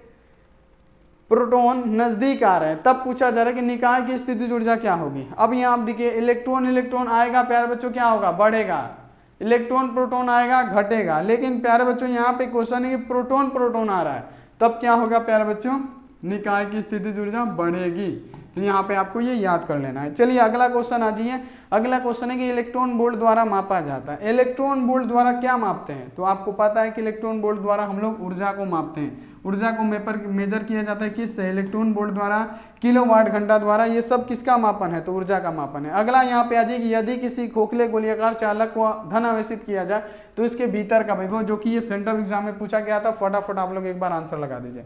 [SPEAKER 1] प्रोटॉन नजदीक आ रहे हैं तब पूछा जा रहा है कि निकाय की स्थितिज ऊर्जा क्या होगी। अब यहाँ आप देखिए इलेक्ट्रॉन आएगा प्यारे बच्चों क्या होगा, बढ़ेगा, इलेक्ट्रॉन प्रोटॉन आएगा घटेगा। लेकिन प्यारे बच्चों यहाँ पे क्वेश्चन है कि प्रोटॉन आ रहा है तब क्या होगा प्यारे बच्चों, निकाय की स्थितिज ऊर्जा बढ़ेगी। तो यहाँ पे आपको ये याद कर लेना है। चलिए अगला क्वेश्चन आ जाइए। अगला क्वेश्चन है कि इलेक्ट्रॉन वोल्ट द्वारा मापा जाता है। इलेक्ट्रॉन वोल्ट द्वारा क्या मापते हैं, तो आपको पता है कि इलेक्ट्रॉन वोल्ट द्वारा हम लोग ऊर्जा को मापते हैं। ऊर्जा को मेजर किया जाता है किससे, इलेक्ट्रॉन वोल्ट द्वारा, किलोवाट घंटा द्वारा। ये सब किसका मापन है, तो ऊर्जा का मापन है। अगला यहाँ पे आ जाए कि यदि किसी खोखले गोलीकार चालक को धन आवेशित किया जाए तो इसके भीतर का विभव, जो कि ये सेंट्रल एग्जाम में पूछा गया था। फटाफट आप लोग एक बार आंसर लगा दीजिए।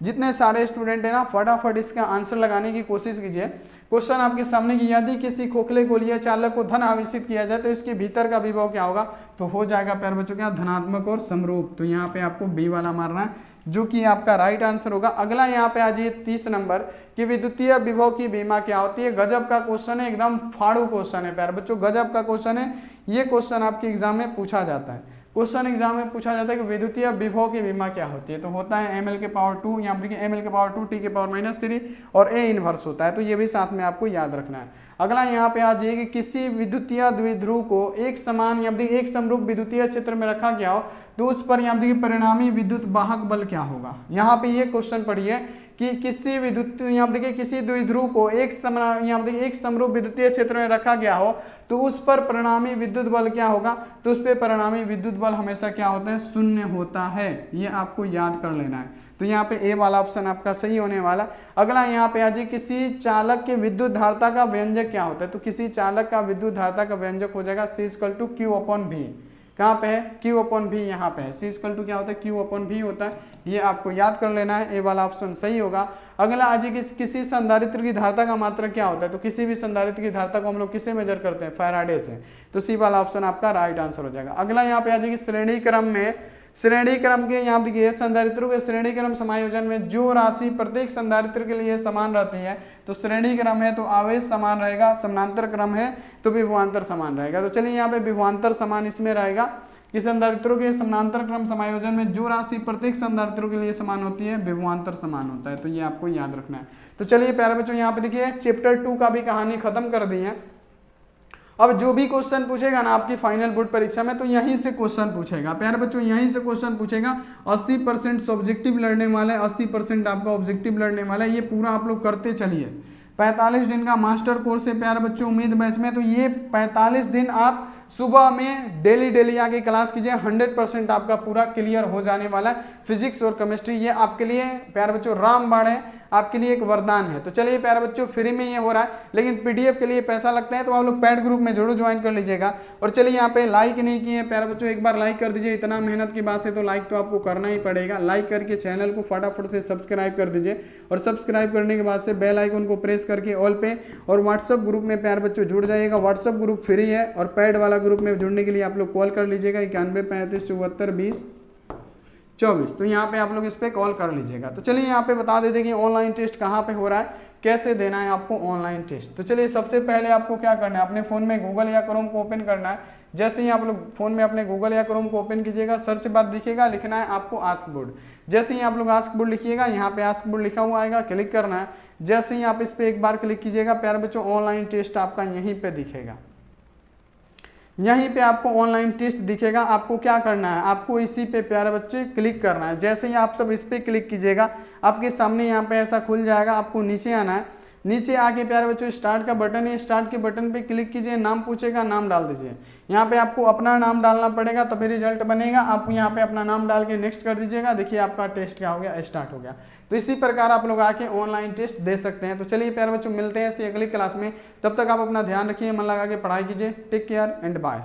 [SPEAKER 1] जितने सारे स्टूडेंट हैं ना फटाफट इसका आंसर लगाने की कोशिश कीजिए। क्वेश्चन आपके सामने कि यदि किसी खोखले गोलीय चालक को धन आवेशित किया जाए तो इसके भीतर का विभव क्या होगा, तो हो जाएगा प्यारे बच्चों क्या, धनात्मक और समरूप। तो यहाँ पे आपको बी वाला मारना है जो कि आपका राइट आंसर होगा। अगला यहाँ पे आ जाइए 30 नंबर कि विद्युतीय विभव की बीमा क्या होती है। गजब का क्वेश्चन है, एकदम फाड़ू क्वेश्चन है प्यारे बच्चों, गजब का क्वेश्चन है। ये क्वेश्चन आपके एग्जाम में पूछा जाता है। क्वेश्चन एग्जाम में पूछा जाता है कि विद्युतीय विभव की विमा क्या होती है, तो होता है ml के पावर 2, यहाँ पर देखिए ml के पावर 2 t के पावर -3 और a इनवर्स होता है, तो ये भी साथ में आपको याद रखना है। अगला यहाँ पे आ जाइए कि किसी विद्युतीय द्विध्रुव को एक समान या एक समरूप विद्युतीय क्षेत्र में रखा गया हो तो उस पर यहाँ देखिए परिणामी विद्युत वाहक बल क्या होगा। यहाँ पे ये क्वेश्चन पढ़िए कि किसी विद्युत यहाँ देखिए किसी द्विध्रुव को एक समरूप विद्युतीय क्षेत्र में रखा गया हो तो उस पर परिणामी विद्युत बल क्या होगा, तो उस पर परिणामी विद्युत बल हमेशा क्या होता है, शून्य होता है। ये आपको याद कर लेना है। तो यहाँ पे ए वाला ऑप्शन आपका सही होने वाला। अगला यहाँ पे आ जाए किसी चालक के विद्युत धारिता का व्यंजक क्या होता है, तो किसी चालक का विद्युत धारिता का व्यंजक हो जाएगा C=Q/V। कहाँ पे है, Q/V यहाँ पे है। C= क्या होता है, Q/V होता है। ये आपको याद कर लेना है, ए वाला ऑप्शन सही होगा। अगला आ जाए किसी संधारित्र की धारिता का मात्रक क्या होता है, तो किसी भी संधारित्र की धारिता को हम लोग किससे मेजर करते हैं, फैराडे से, तो सी वाला ऑप्शन आपका राइट आंसर हो जाएगा। अगला यहाँ पे आ जाएगी श्रेणी क्रम के यहाँ देखिए संधारित्रों के श्रेणी क्रम समायोजन में जो राशि प्रत्येक संधारित्र के लिए समान रहती है, तो श्रेणी क्रम है तो आवेश समान रहेगा, समानांतर क्रम है तो विभवांतर समान रहेगा। तो चलिए यहाँ पे विभवांतर समान इसमें रहेगा कि संधारित्रों के समानांतर क्रम समायोजन में जो राशि प्रत्येक संधारित्रों के लिए समान होती है विभवांतर समान होता है, तो ये आपको याद रखना है। तो चलिए प्यारे बच्चों यहाँ पे देखिए चैप्टर 2 का भी कहानी खत्म कर दी है। अब जो भी क्वेश्चन पूछेगा ना आपकी फाइनल बोर्ड परीक्षा में तो यहीं से क्वेश्चन पूछेगा प्यारे बच्चों, यहीं से क्वेश्चन पूछेगा। 80% सब्जेक्टिव लड़ने वाला है, 80% आपका ऑब्जेक्टिव लड़ने वाला है। ये पूरा आप लोग करते चलिए। 45 दिन का मास्टर कोर्स है प्यारे बच्चों उम्मीद बैच में, तो ये 45 दिन आप सुबह में डेली आके क्लास कीजिए। 100% आपका पूरा क्लियर हो जाने वाला है। फिजिक्स और केमिस्ट्री ये आपके लिए प्यारे बच्चों रामबाण है, आपके लिए एक वरदान है। तो चलिए प्यारे बच्चों फ्री में ये हो रहा है, लेकिन पीडीएफ के लिए पैसा लगता है, तो आप लोग पेड ग्रुप में जरूर ज्वाइन कर लीजिएगा। और चलिए यहाँ पे लाइक नहीं किए प्यारे बच्चों, एक बार लाइक कर दीजिए। इतना मेहनत की बात है तो लाइक तो आपको करना ही पड़ेगा। लाइक करके चैनल को फटाफट से सब्सक्राइब कर दीजिए, और सब्सक्राइब करने के बाद से बेल आइकन को प्रेस करके ऑल पे और व्हाट्सअप ग्रुप में प्यारे बच्चों जुड़ जाइएगा। व्हाट्सअप ग्रुप फ्री है, और पेड वाला ग्रुप में जुड़ने के लिए आप लोग कॉल कर लीजिएगा 91 35 74 20 24। तो यहाँ पे आप लोग इस पे कॉल कर लीजिएगा। तो चलिए यहाँ पे बता देते कि ऑनलाइन टेस्ट कहाँ पे हो रहा है, कैसे देना है आपको ऑनलाइन टेस्ट। तो चलिए सबसे पहले आपको क्या करना है, अपने फ़ोन में गूगल या क्रोम को ओपन करना है। जैसे ही आप लोग फोन में अपने गूगल या क्रोम को ओपन कीजिएगा, सर्च बार दिखेगा, लिखना है आपको आस्क बोर्ड। जैसे ही आप लोग आस्क बोर्ड लिखिएगा, यहाँ पे आस्क बोर्ड लिखा हुआ आएगा, क्लिक करना है। जैसे ही आप इस पर एक बार क्लिक कीजिएगा प्यारे बच्चों, ऑनलाइन टेस्ट आपका यहीं पे दिखेगा। यहीं पे आपको ऑनलाइन टेस्ट दिखेगा। आपको क्या करना है, आपको इसी पे प्यारे बच्चे क्लिक करना है। जैसे ही आप सब इस पे क्लिक कीजिएगा, आपके सामने यहाँ पे ऐसा खुल जाएगा। आपको नीचे आना है, नीचे आके प्यारे बच्चों स्टार्ट का बटन है, स्टार्ट के बटन पे क्लिक कीजिए। नाम पूछेगा, नाम डाल दीजिए। यहाँ पे आपको अपना नाम डालना पड़ेगा तभी रिजल्ट बनेगा। आप यहाँ पे अपना नाम डाल के नेक्स्ट कर दीजिएगा। देखिए आपका टेस्ट क्या हो गया, स्टार्ट हो गया। तो इसी प्रकार आप लोग आके ऑनलाइन टेस्ट दे सकते हैं। तो चलिए प्यारे बच्चों मिलते हैं ऐसी अगली क्लास में। तब तक आप अपना ध्यान रखिए, मन लगा के पढ़ाई कीजिए। Take care and bye.